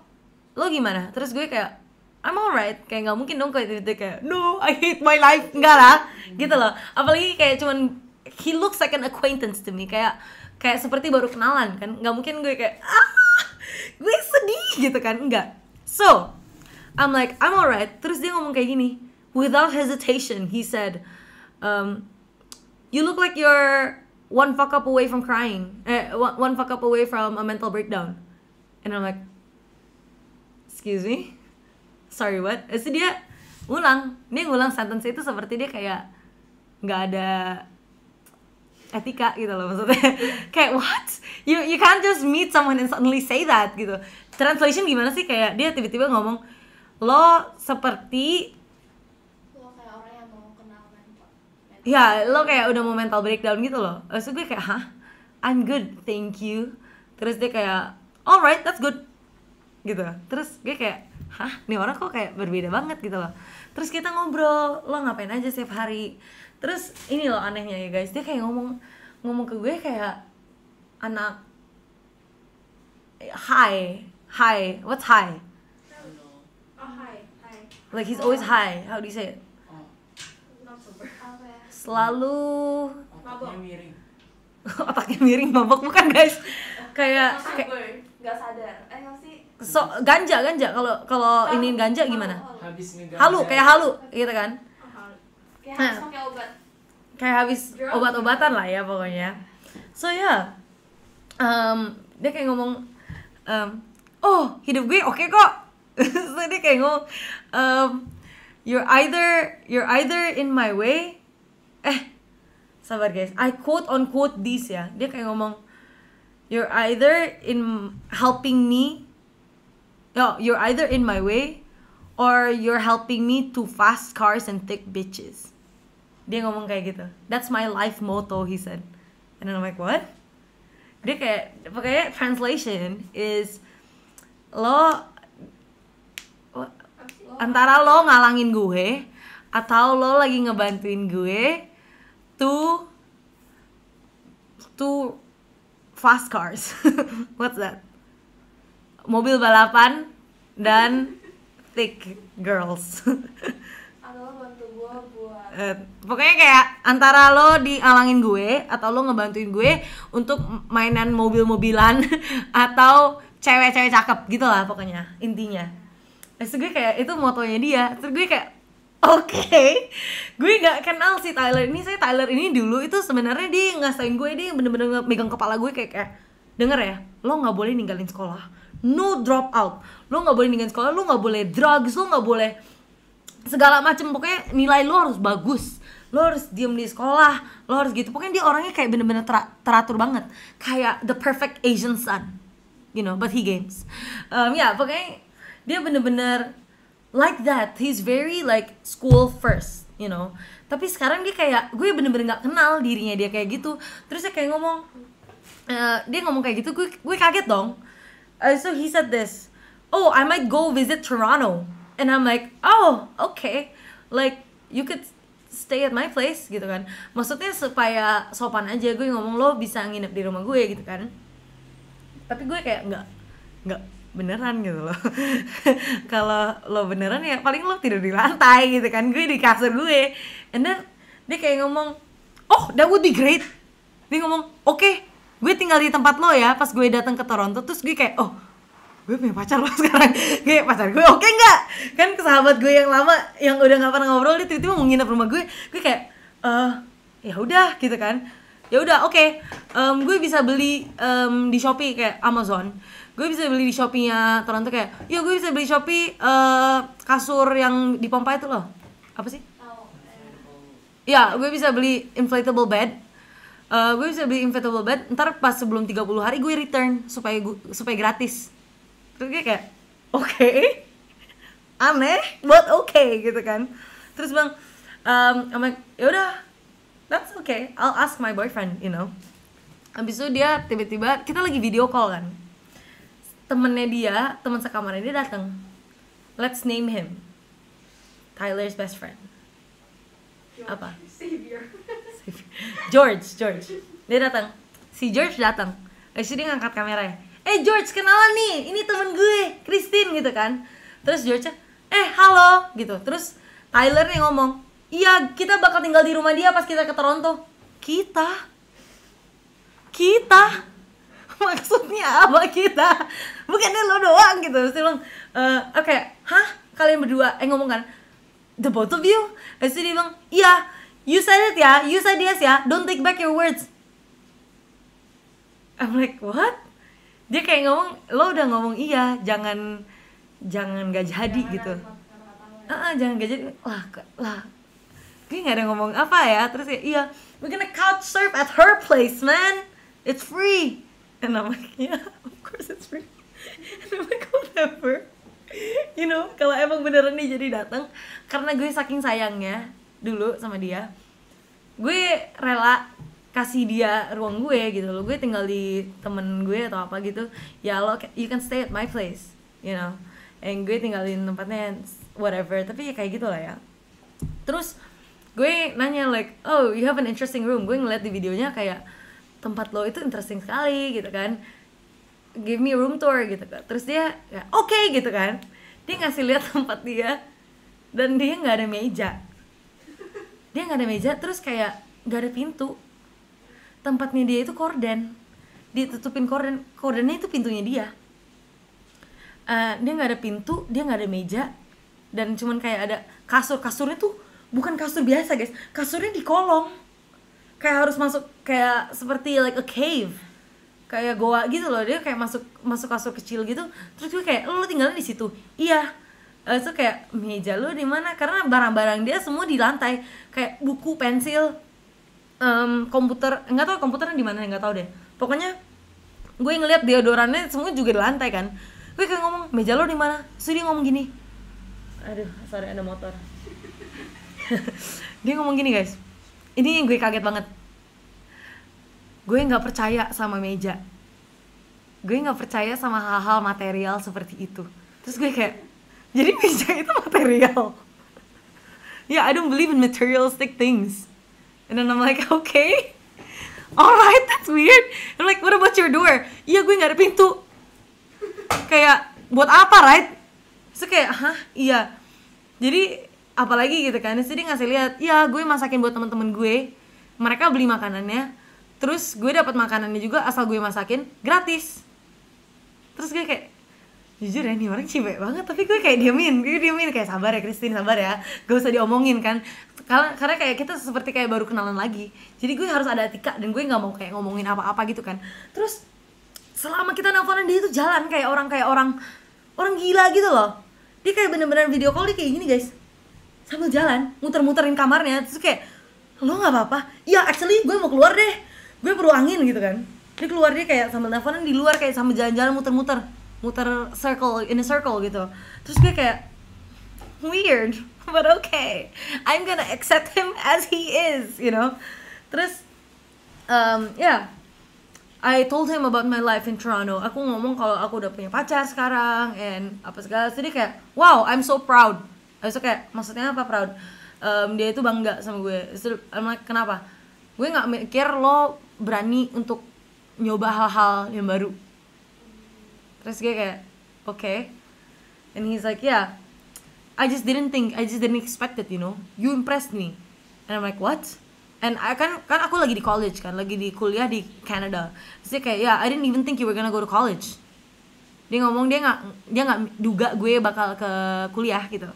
Lo gimana? Terus gue kayak, I'm alright. Kayak nggak mungkin dong kayak tiba-tiba kayak, no, I hate my life. Enggak lah, gitu loh. Apalagi kayak cuman, he looks like an acquaintance to me. Kayak seperti baru kenalan kan. Nggak mungkin gue kayak, gue sedih gitu kan. Enggak. So, I'm like, I'm alright. Terus dia ngomong kayak gini, without hesitation, he said, you look like you're one fuck up away from crying. One fuck up away from a mental breakdown. And I'm like, excuse me? Sorry, what? Terus dia ngulang sentence itu seperti dia kayak nggak ada etika gitu loh, maksudnya. Kayak what? You can't just meet someone and suddenly say that gitu. Translation gimana sih? Kayak dia tiba-tiba ngomong, lo seperti, Lo kayak orang yang mau kenal mental. ya lo kayak udah mau mental breakdown gitu loh. Terus gue kayak, hah? I'm good, thank you. Terus dia kayak, alright, that's good gitu. Terus gue kayak, hah? Nih orang kok kayak berbeda banget gitu loh. Terus kita ngobrol, lo ngapain aja setiap hari. Terus ini loh anehnya ya guys, dia kayak ngomong ke gue kayak anak, hi, what's hi? Oh, hi. Like he's always high, how do you say it? Not sober. Apa ya? Selalu Mabok. miring. otaknya miring, mabok bukan guys. Kayak Nggak sadar. Nggak sih? so ganja kalau ini ganja gimana? Habis ngeganja. Halu, kayak halu gitu kan? Kayak harus pakai obat. Kayak habis obat-obatan lah ya pokoknya. So ya, dia kayak ngomong, oh hidup gue oke kok. So dia kayak ngomong, you're either in my way. Sabar guys, I quote on quote this ya. Dia kayak ngomong, you're either in helping me. No, you're either in my way or you're helping me to fast cars and thick bitches. Dia ngomong kayak gitu. That's my life motto, he said. And then I'm like, what? Dia kayak, pokoknya translation is, antara lo ngalangin gue atau lo lagi ngebantuin gue to fast cars. What's that? Mobil balapan dan thick girls. Atau lo bantu gue buat Pokoknya kayak antara lo dialangin gue atau lo ngebantuin gue untuk mainan mobil-mobilan atau cewek-cewek cakep gitu lah pokoknya intinya. Terus gue kayak itu motonya dia. Terus gue kayak okay. Gue nggak kenal si Tyler ini. Tyler ini dulu itu sebenarnya dia ngasain gue, dia bener-bener megang kepala gue kayak denger ya, lo nggak boleh ninggalin sekolah. No drop out, lo nggak boleh ninggalin sekolah, lo nggak boleh drugs, lo nggak boleh segala macem, pokoknya nilai lo harus bagus, lo harus diem di sekolah, lo harus gitu. Pokoknya dia orangnya kayak bener-bener teratur banget, kayak the perfect Asian son, you know, but he games. Ya pokoknya dia bener-bener like that. He's very like school first, you know. Tapi sekarang dia kayak, gue bener-bener nggak kenal dirinya dia kayak gitu. Terus dia kayak ngomong, dia ngomong kayak gitu, gue kaget dong. So he said this, oh I might go visit Toronto, and I'm like, oh okay, like you could stay at my place gitu kan. Maksudnya supaya sopan aja gue ngomong, lo bisa nginep di rumah gue gitu kan. Tapi gue kayak nggak beneran gitu loh. Kalau lo beneran ya paling lo tidur di lantai gitu kan, gue di kasur gue. And then dia kayak ngomong, oh that would be great. Dia ngomong, oke, gue tinggal di tempat lo ya pas gue datang ke Toronto. Terus gue kayak, oh gue punya pacar lo sekarang. Kayak pacar gue oke nggak? Kan sahabat gue yang lama yang udah nggak pernah ngobrol, dia tiba-tiba mau nginep rumah gue. Gue kayak, ya udah gitu kan. Ya udah oke. Gue bisa beli di Shopee kayak Amazon. gue bisa beli di Shopee-nya Toronto kayak, ya gue bisa beli Shopee kasur yang dipompa itu loh, apa sih? Tahu. Ya, gue bisa beli inflatable bed. Gue bisa beli inflatable bed. Ntar pas sebelum 30 hari gue return supaya gratis. Terus gue kayak, oke, aneh, but okay gitu kan. Terus bang, I'm like, yaudah, that's okay. I'll ask my boyfriend, you know. Habis itu dia tiba-tiba kita lagi video call kan. Temennya dia, teman sekamarnya dia datang. Let's name him Tyler's best friend. Apa? Savior. George. Dia datang. Si George datang. Habis itu dia ngangkat kameranya. George, kenalan nih. Ini temen gue, Christine gitu kan. Terus George, halo gitu. Terus Tyler nih ngomong, iya kita bakal tinggal di rumah dia pas kita ke Toronto. Kita maksudnya apa kita? Bukannya lo doang gitu. Terus dia bilang, oke, hah? Kalian berdua ngomong kan? The both of you? Terus dia bilang, iya, you said it ya, you said yes ya, don't take back your words. I'm like, what? Dia kayak ngomong, lo udah ngomong iya, jangan gak jadi gitu. Jangan gak jadi. Lah gue gak ada ngomong apa ya. Terus kayak, iya, we're gonna couch surf at her place, man, it's free. And I'm like, yeah, of course it's free. And I'm like, whatever. You know, kalau emang beneran nih jadi datang, karena gue saking sayangnya dulu sama dia, gue rela kasih dia ruang gue gitu loh. Gue tinggal di temen gue atau apa gitu, ya lo, you can stay at my place, you know. And gue tinggalin tempatnya whatever, tapi ya kayak gitu lah ya. Terus gue nanya like, oh you have an interesting room. Gue ngeliat di videonya kayak tempat lo itu interesting sekali gitu kan, give me a room tour gitu kan. Terus dia ya, oke gitu kan, dia ngasih lihat tempat dia dan dia nggak ada meja. Terus kayak nggak ada pintu. Tempatnya dia itu korden, ditutupin kordennya itu pintunya dia. Dia nggak ada pintu, dia nggak ada meja, dan cuman kayak ada kasurnya tuh bukan kasur biasa guys, kasurnya di kolong, kayak harus masuk kayak seperti like a cave, kayak goa gitu loh. Dia kayak masuk kasur kecil gitu. Terus gue kayak, lo tinggalin di situ? Iya. Terus kayak, meja lo di mana? Karena barang-barang dia semua di lantai, kayak buku, pensil, komputer, nggak tahu komputernya di mana, nggak tahu deh. Pokoknya gue ngeliat deodorannya semua juga di lantai kan. Gue kayak ngomong, meja lo di mana? Terus dia ngomong gini, aduh sorry ada motor. Dia ngomong gini guys, ini yang gue kaget banget. Gue nggak percaya sama meja, gue nggak percaya sama hal-hal material seperti itu. Terus gue kayak, jadi meja itu material? Yeah, I don't believe in materialistic things. And then I'm like, okay, alright, that's weird. I'm like, what about your door? Iya, gue nggak ada pintu. Kayak buat apa, right? So kayak, hah, iya. Jadi apalagi gitu kan? Jadi ngasih lihat, ya gue masakin buat teman-teman gue. Mereka beli makanannya, terus gue dapat makanannya juga asal gue masakin gratis. Terus gue kayak, jujur ya, nih orang cibek banget. Tapi gue kayak diamin kayak, sabar ya Christine, sabar ya, gak usah diomongin kan. Karena kayak kita seperti kayak baru kenalan lagi. Jadi gue harus ada etika dan gue nggak mau kayak ngomongin apa-apa gitu kan. Terus selama kita nelfonan dia itu jalan kayak orang gila gitu loh. Dia kayak bener-bener video call, dia kayak gini guys, sambil jalan muter-muterin kamarnya. Terus kayak, lo nggak apa-apa? Ya actually gue mau keluar deh, gue perlu angin gitu kan. Dia keluar, dia kayak sambil nelfonan di luar, kayak sambil jalan-jalan muter in a circle gitu. Terus gue kayak, weird, but okay, I'm gonna accept him as he is, you know. Terus yeah, I told him about my life in Toronto. Aku ngomong kalau aku udah punya pacar sekarang and apa segala. Jadi kayak, wow, I'm so proud. Terus kayak, maksudnya apa proud? Dia itu bangga sama gue. Terus I'm like, kenapa? Gue nggak mikir lo berani untuk nyoba hal-hal yang baru. Terus gue kayak, okay. And he's like, yeah, I just didn't expect it, you know. You impressed me. And I'm like, what? And I kan aku lagi di college kan, lagi di kuliah di Canada. Terus dia kayak, yeah, I didn't even think you were gonna go to college. Dia ngomong dia nggak duga gue bakal ke kuliah gitu.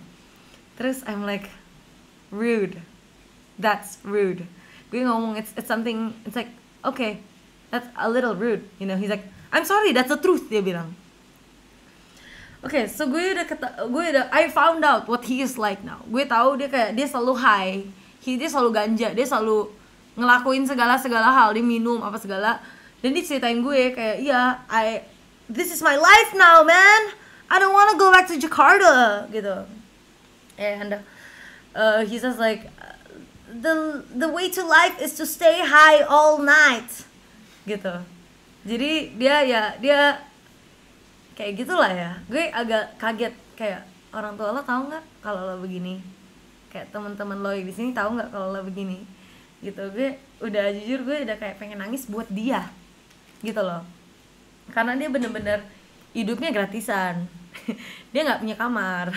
Terus I'm like, rude. That's rude. Gue ngomong it's something, it's like, okay, that's a little rude, you know. He's like, I'm sorry, that's the truth, dia bilang. Oke, so I found out what he is like now. Gue tahu dia selalu high, dia selalu ganja, dia selalu ngelakuin segala hal, dia minum apa segala. Dan dia ceritain gue kayak, this is my life now, man. I don't wanna go back to Jakarta, gitu. And he says like, the way to life is to stay high all night, gitu. Jadi dia kayak gitulah ya. Gue agak kaget, kayak orang tua lo tahu nggak kalau lo begini, kayak teman-teman lo di sini tahu nggak kalau lo begini, gitu. Gue jujur gue udah kayak pengen nangis buat dia, gitu loh, karena dia bener-bener hidupnya gratisan. Dia nggak punya kamar.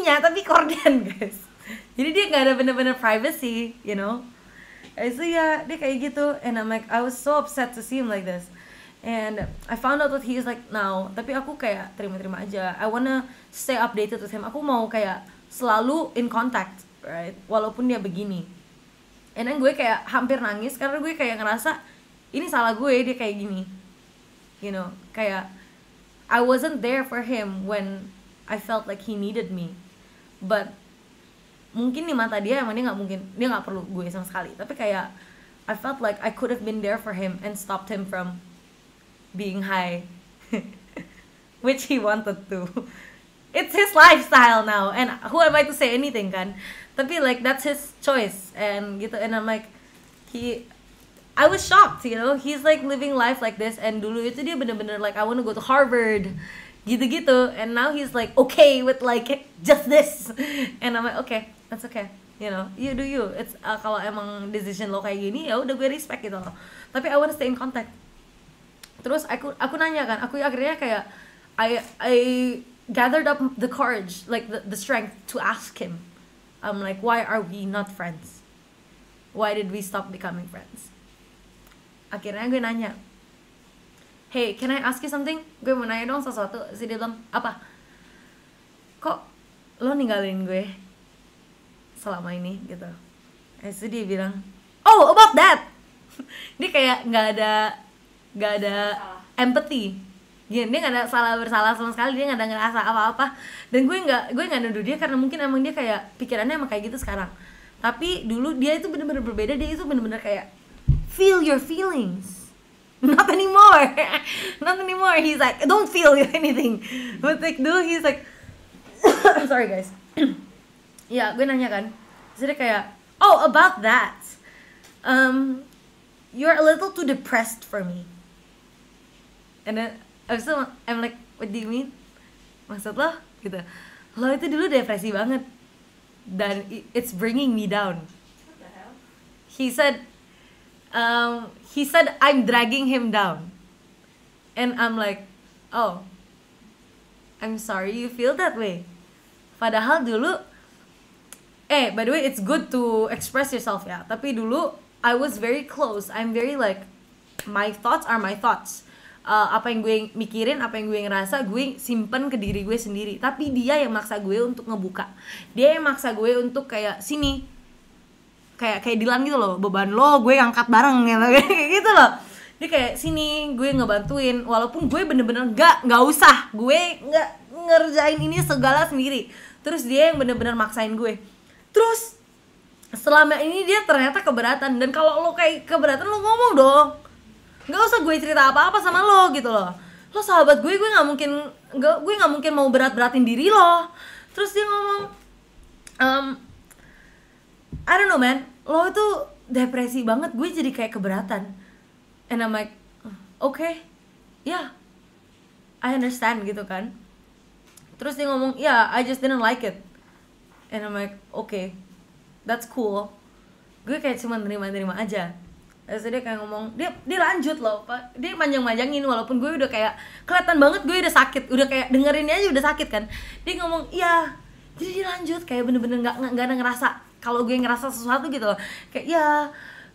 punya tapi korden, guys. Jadi dia nggak ada bener-bener privacy, you know. So dia kayak gitu. And I'm like, I was so upset to see him like this. And I found out what he is like now. Tapi aku kayak terima-terima aja. I wanna stay updated with him. Aku mau kayak selalu in contact, right? Walaupun dia begini. And then gue kayak hampir nangis karena gue kayak ngerasa ini salah gue, dia kayak gini. You know, kayak I wasn't there for him when I felt like he needed me. But mungkin di mata dia emang dia nggak perlu gue sama sekali. Tapi kayak I felt like I could have been there for him and stopped him from being high. Which he wanted to. It's his lifestyle now, and who am I to say anything, kan? Tapi like that's his choice, and gitu. And I'm like, I was shocked, you know. He's like living life like this, and dulu itu dia bener-bener like I want to go to Harvard, gitu-gitu. And now he's like okay with like just this, and I'm like okay, that's okay, you know. You do you. It's kalau emang decision lo kayak gini, ya udah gue respect gitu loh. Tapi I want to stay in contact. Terus aku nanya kan, aku akhirnya kayak I gathered up the courage, like the strength to ask him. I'm like, why are we not friends? Why did we stop becoming friends? Akhirnya gue nanya, hey, can I ask you something? Gue mau nanya dong sesuatu. Terus dia bilang, apa? Kok lo ninggalin gue selama ini gitu? Terus dia bilang, oh, about that. Dia kayak nggak ada empathy. Dia nggak ada salah bersalah sama sekali, dia nggak ada ngerasa apa-apa. Dan gue nggak nuduh dia karena mungkin emang dia kayak pikirannya emang kayak gitu sekarang. Tapi dulu dia itu benar-benar berbeda. Dia itu benar-benar kayak feel your feelings. Not anymore. Not anymore. He's like, don't feel anything. But like dulu he's like sorry guys. Ya, gue nanya kan. Terus dia kayak, oh, about that. You're a little too depressed for me. And then I'm like, what do you mean? Maksud lo? Gitu. Lo itu dulu depresi banget. Dan it's bringing me down. What the hell? He said I'm dragging him down. And I'm like, oh, I'm sorry you feel that way. Padahal dulu, by the way, it's good to express yourself ya. Tapi dulu I was very close. I'm very like, my thoughts are my thoughts. Apa yang gue mikirin, apa yang gue ngerasa, gue simpen ke diri gue sendiri. Tapi dia yang maksa gue untuk ngebuka. Dia yang maksa gue untuk kayak sini, kayak Dilan gitu loh, beban lo gue angkat bareng gitu, kayak gitu loh. Dia kayak sini gue ngebantuin, walaupun gue bener-bener nggak usah, gue nggak ngerjain ini segala sendiri. Terus dia yang bener-bener maksain gue. Terus selama ini dia ternyata keberatan. Dan kalau lo kayak keberatan, lo ngomong dong. Nggak usah gue cerita apa-apa sama lo gitu loh. Lo sahabat gue nggak mungkin mau berat-beratin diri lo. Terus dia ngomong, I don't know man, lo itu depresi banget, gue jadi kayak keberatan. And I'm like, okay, yeah, I understand gitu kan. Terus dia ngomong, yeah, I just didn't like it. And I'm like, okay, that's cool. Gue kayak cuma nerima aja. Terus dia kayak ngomong, dia lanjut loh, Pak. Dia panjang-panjangin walaupun gue udah kayak kelihatan banget gue udah sakit, udah kayak dengerinnya aja udah sakit kan. Dia ngomong, iya. Jadi dia lanjut kayak bener-bener nggak ada ngerasa kalau gue ngerasa sesuatu gitu loh. Kayak ya,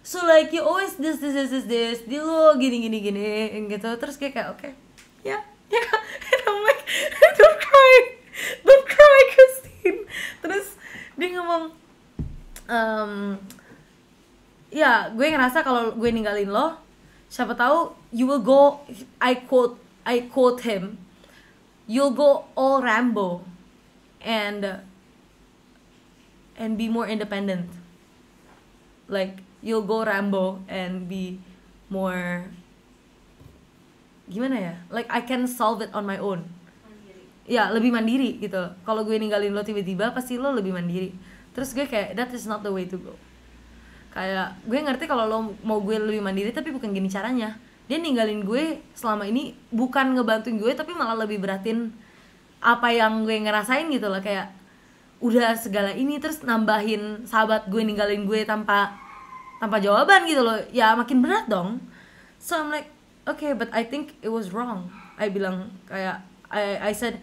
so like you always this, dia lo gini gitu. Terus kayak okay, ya. And I'm like, don't cry, Christine. Terus dia ngomong, ya gue ngerasa kalau gue ninggalin lo, siapa tahu you will go, I quote him, you'll go all Rambo and be more independent. Like you'll go Rambo and be more, gimana ya? Like I can solve it on my own. Ya, lebih mandiri gitu. Kalau gue ninggalin lo tiba-tiba, pasti lo lebih mandiri. Terus gue kayak, that is not the way to go. Kayak, gue ngerti kalau lo mau gue lebih mandiri, tapi bukan gini caranya. Dia ninggalin gue selama ini, bukan ngebantuin gue, tapi malah lebih beratin apa yang gue ngerasain gitu loh. Kayak, udah segala ini, terus nambahin sahabat gue ninggalin gue tanpa jawaban gitu loh. Ya makin berat dong. So I'm like, okay, but I think it was wrong. I bilang, kayak, I said,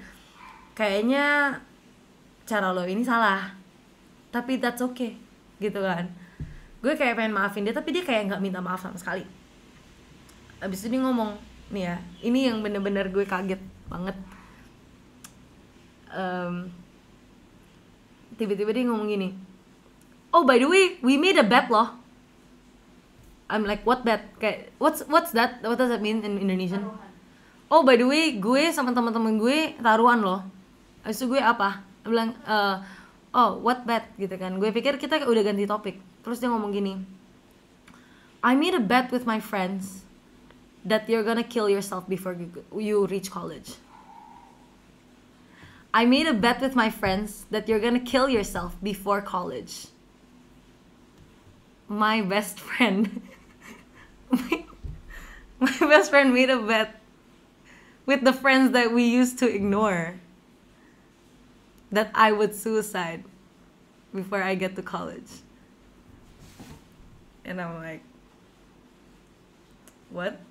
kayaknya cara lo ini salah, tapi that's okay gitu kan. Gue kayak pengen maafin dia, tapi dia kayak nggak minta maaf sama sekali. Abis itu dia ngomong, nih ya, ini yang bener-bener gue kaget banget. Tiba-tiba dia ngomong gini, oh by the way, we made a bet loh. I'm like, what bet? Kayak, what's that? What does that mean in Indonesian? Oh by the way, gue sama teman-teman gue taruhan loh. Habis itu gue apa? Dia bilang, oh what bet gitu kan. Gue pikir kita udah ganti topik. Terus dia ngomong gini, I made a bet with my friends that you're gonna kill yourself before you reach college. I made a bet with my friends that you're gonna kill yourself before college. My best friend my best friend made a bet with the friends that we used to ignore that I would suicide before I get to college. And I'm like, what?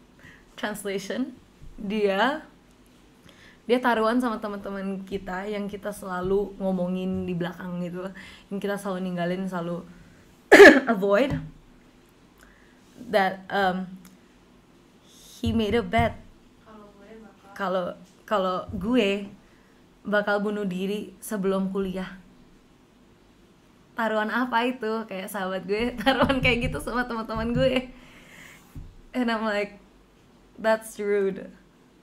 Translation, dia taruhan sama teman-teman kita yang kita selalu ngomongin di belakang gitu, yang kita selalu ninggalin, selalu avoid. That he made a bet kalau gue bakal bunuh diri sebelum kuliah. Taruhan apa itu? Kayak sahabat gue taruhan kayak gitu sama teman-teman gue. And I'm like, that's rude.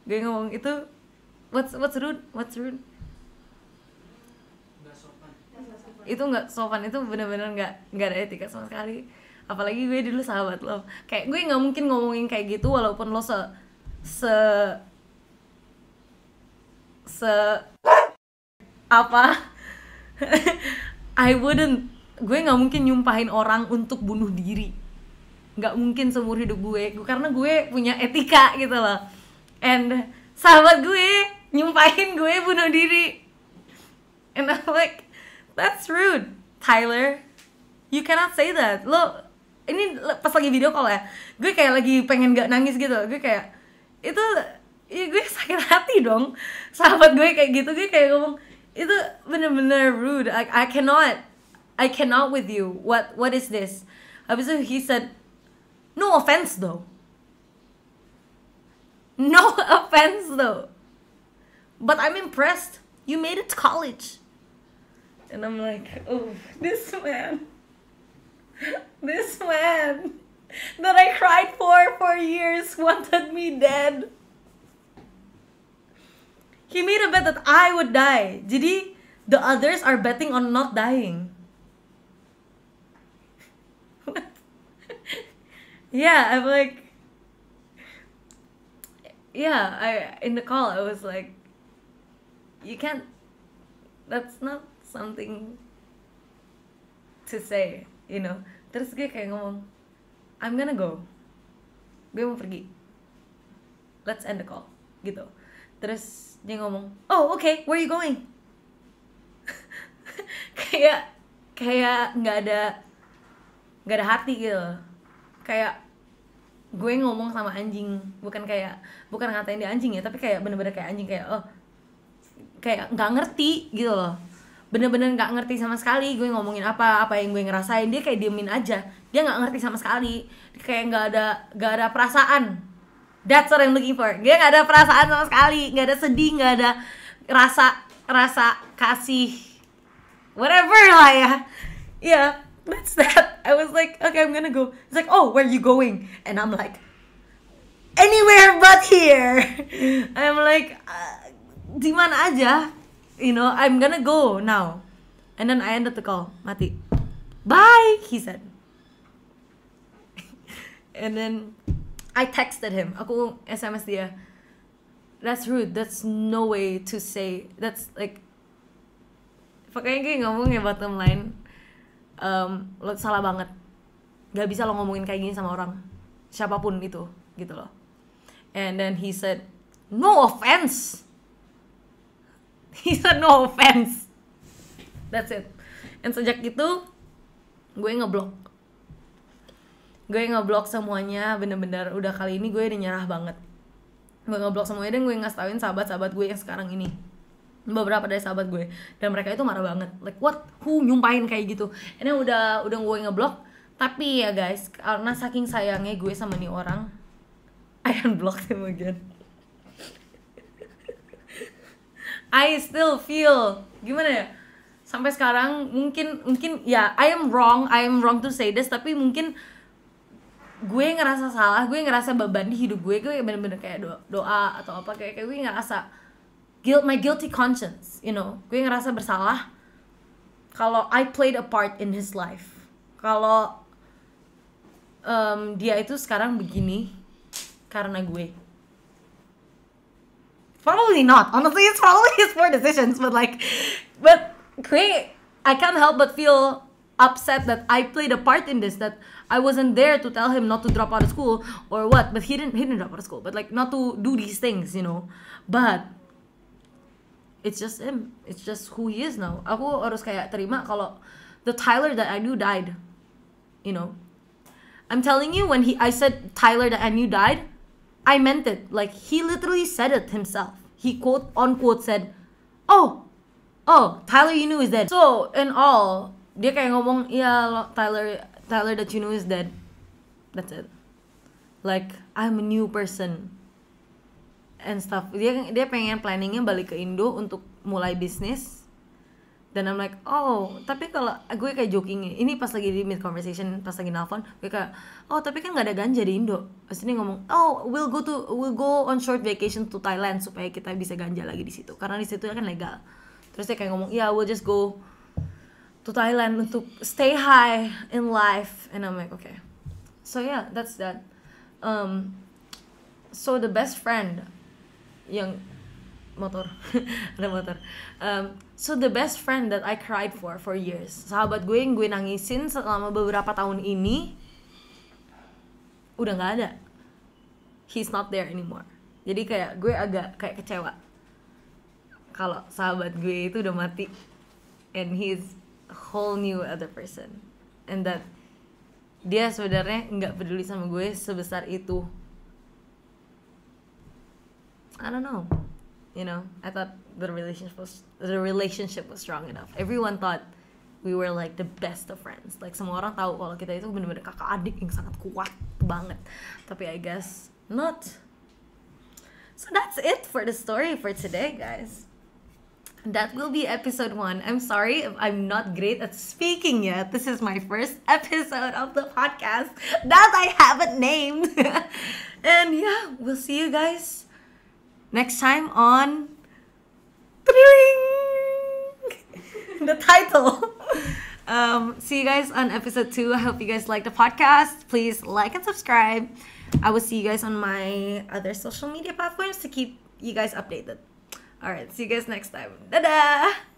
Gue ngomong itu, what's rude? What's rude? Nggak sopan. Itu nggak sopan, itu benar-benar nggak ada etika sama sekali. Apalagi gue dulu sahabat lo. Kayak gue nggak mungkin ngomongin kayak gitu walaupun lo se apa. I wouldn't. Gue nggak mungkin nyumpahin orang untuk bunuh diri. Nggak mungkin seumur hidup gue, karena gue punya etika gitu loh. And sahabat gue nyumpahin gue bunuh diri. And I'm like, that's rude, Tyler. You cannot say that. Lo, ini pas lagi video call ya, gue kayak lagi pengen gak nangis gitu. Gue kayak, itu, ya gue sakit hati dong. Sahabat gue kayak gitu, gue kayak ngomong, itu bener-bener rude. I cannot with you. What is this? Habis itu he said, no offense though. No offense though. But I'm impressed. You made it to college. And I'm like, oh, this man that I cried for years wanted me dead. He made a bet that I would die. Jadi the others are betting on not dying. Yeah, I'm like, yeah, in the call I was like, you can't, that's not something to say, you know. Terus gue kayak ngomong, I'm gonna go, gue mau pergi, let's end the call, gitu. Terus dia ngomong, oh okay, where are you going? kayak nggak ada hati gitu. Kayak gue ngomong sama anjing, bukan ngatain dia anjing ya, tapi kayak bener-bener kayak anjing, kayak oh, kayak nggak ngerti gitu loh, bener-bener nggak ngerti sama sekali gue ngomongin apa yang gue ngerasain. Dia kayak diemin aja, dia nggak ngerti sama sekali, kayak nggak ada perasaan. That's what I'm looking for. Dia nggak ada perasaan sama sekali, nggak ada sedih, nggak ada rasa kasih, whatever lah ya. Yeah, that's that. I was like, okay, I'm gonna go. He's like, oh, where are you going? And I'm like, anywhere but here. I'm like, di mana aja, I'm gonna go now. And then I ended the call, mati. Bye, he said. And then I texted him, aku SMS dia. That's rude, that's no way to say, that's like, pokoknya gue ngomong ya bottom line, lo salah banget. Gak bisa lo ngomongin kayak gini sama orang, siapapun itu, gitu loh. And then he said, no offense. He said no offense. That's it. And sejak itu gue ngeblok semuanya, bener-bener udah kali ini gue udah nyerah banget. Gue ngeblok semuanya dan gue ngasih tauin sahabat-sahabat gue yang sekarang ini, beberapa dari sahabat gue, dan mereka itu marah banget, like what, who nyumpahin kayak gitu. Ini udah gue ngeblok. Tapi ya guys, karena saking sayangnya gue sama nih orang, I unblocked him again. I still feel, gimana ya, sampai sekarang mungkin ya, I am wrong to say this, tapi mungkin gue ngerasa salah, gue ngerasa beban di hidup gue bener-bener kayak doa atau apa, kayak gue ngerasa my guilty conscience, gue ngerasa bersalah kalau I played a part in his life, kalau dia itu sekarang begini karena gue. Probably not, honestly, it's probably his poor decisions, but I can't help but feel upset that I played a part in this, that I wasn't there to tell him not to drop out of school or what, but he didn't drop out of school, but like not to do these things, but it's just him, it's just who he is now. Aku harus kayak terima kalau the Tyler that I knew died, I'm telling you, when I said Tyler that I knew died, I meant it. Like, he literally said it himself. He quote unquote said, oh, Tyler you knew is dead. So, in all, dia kayak ngomong, yeah, Tyler that you knew is dead. That's it. Like, I'm a new person and stuff. Dia pengen planningnya balik ke Indo untuk mulai bisnis. Dan I'm like, oh, tapi kalau gue kayak joking, ini pas lagi di mid conversation, pas lagi nelfon, gue kayak, oh, tapi kan nggak ada ganja di Indo. Terus dia ngomong, oh, we'll go on short vacation to Thailand supaya kita bisa ganja lagi di situ, karena di situ kan legal. Terus dia kayak ngomong, yeah, we'll just go to Thailand untuk stay high in life. And I'm like, okay. So yeah, that's that. So the best friend yang ada motor. So the best friend that I cried for years, sahabat gue yang gue nangisin selama beberapa tahun ini, udah nggak ada. He's not there anymore. Jadi kayak gue agak kayak kecewa kalau sahabat gue itu udah mati, and he's a whole new other person, and that dia sebenarnya nggak peduli sama gue sebesar itu. I don't know. I thought the relationship was strong enough. Everyone thought we were like the best of friends. Like, semua orang tahu kalau kita itu benar-benar kakak adik yang sangat kuat banget. Tapi I guess not. So that's it for the story for today, guys. That will be episode 1. I'm sorry if I'm not great at speaking yet. This is my first episode of the podcast that I haven't named. And yeah, we'll see you guys next time on the title. See you guys on episode 2. I hope you guys like the podcast. Please like and subscribe. I will see you guys on my other social media platforms to keep you guys updated. Alright, see you guys next time. Dadah!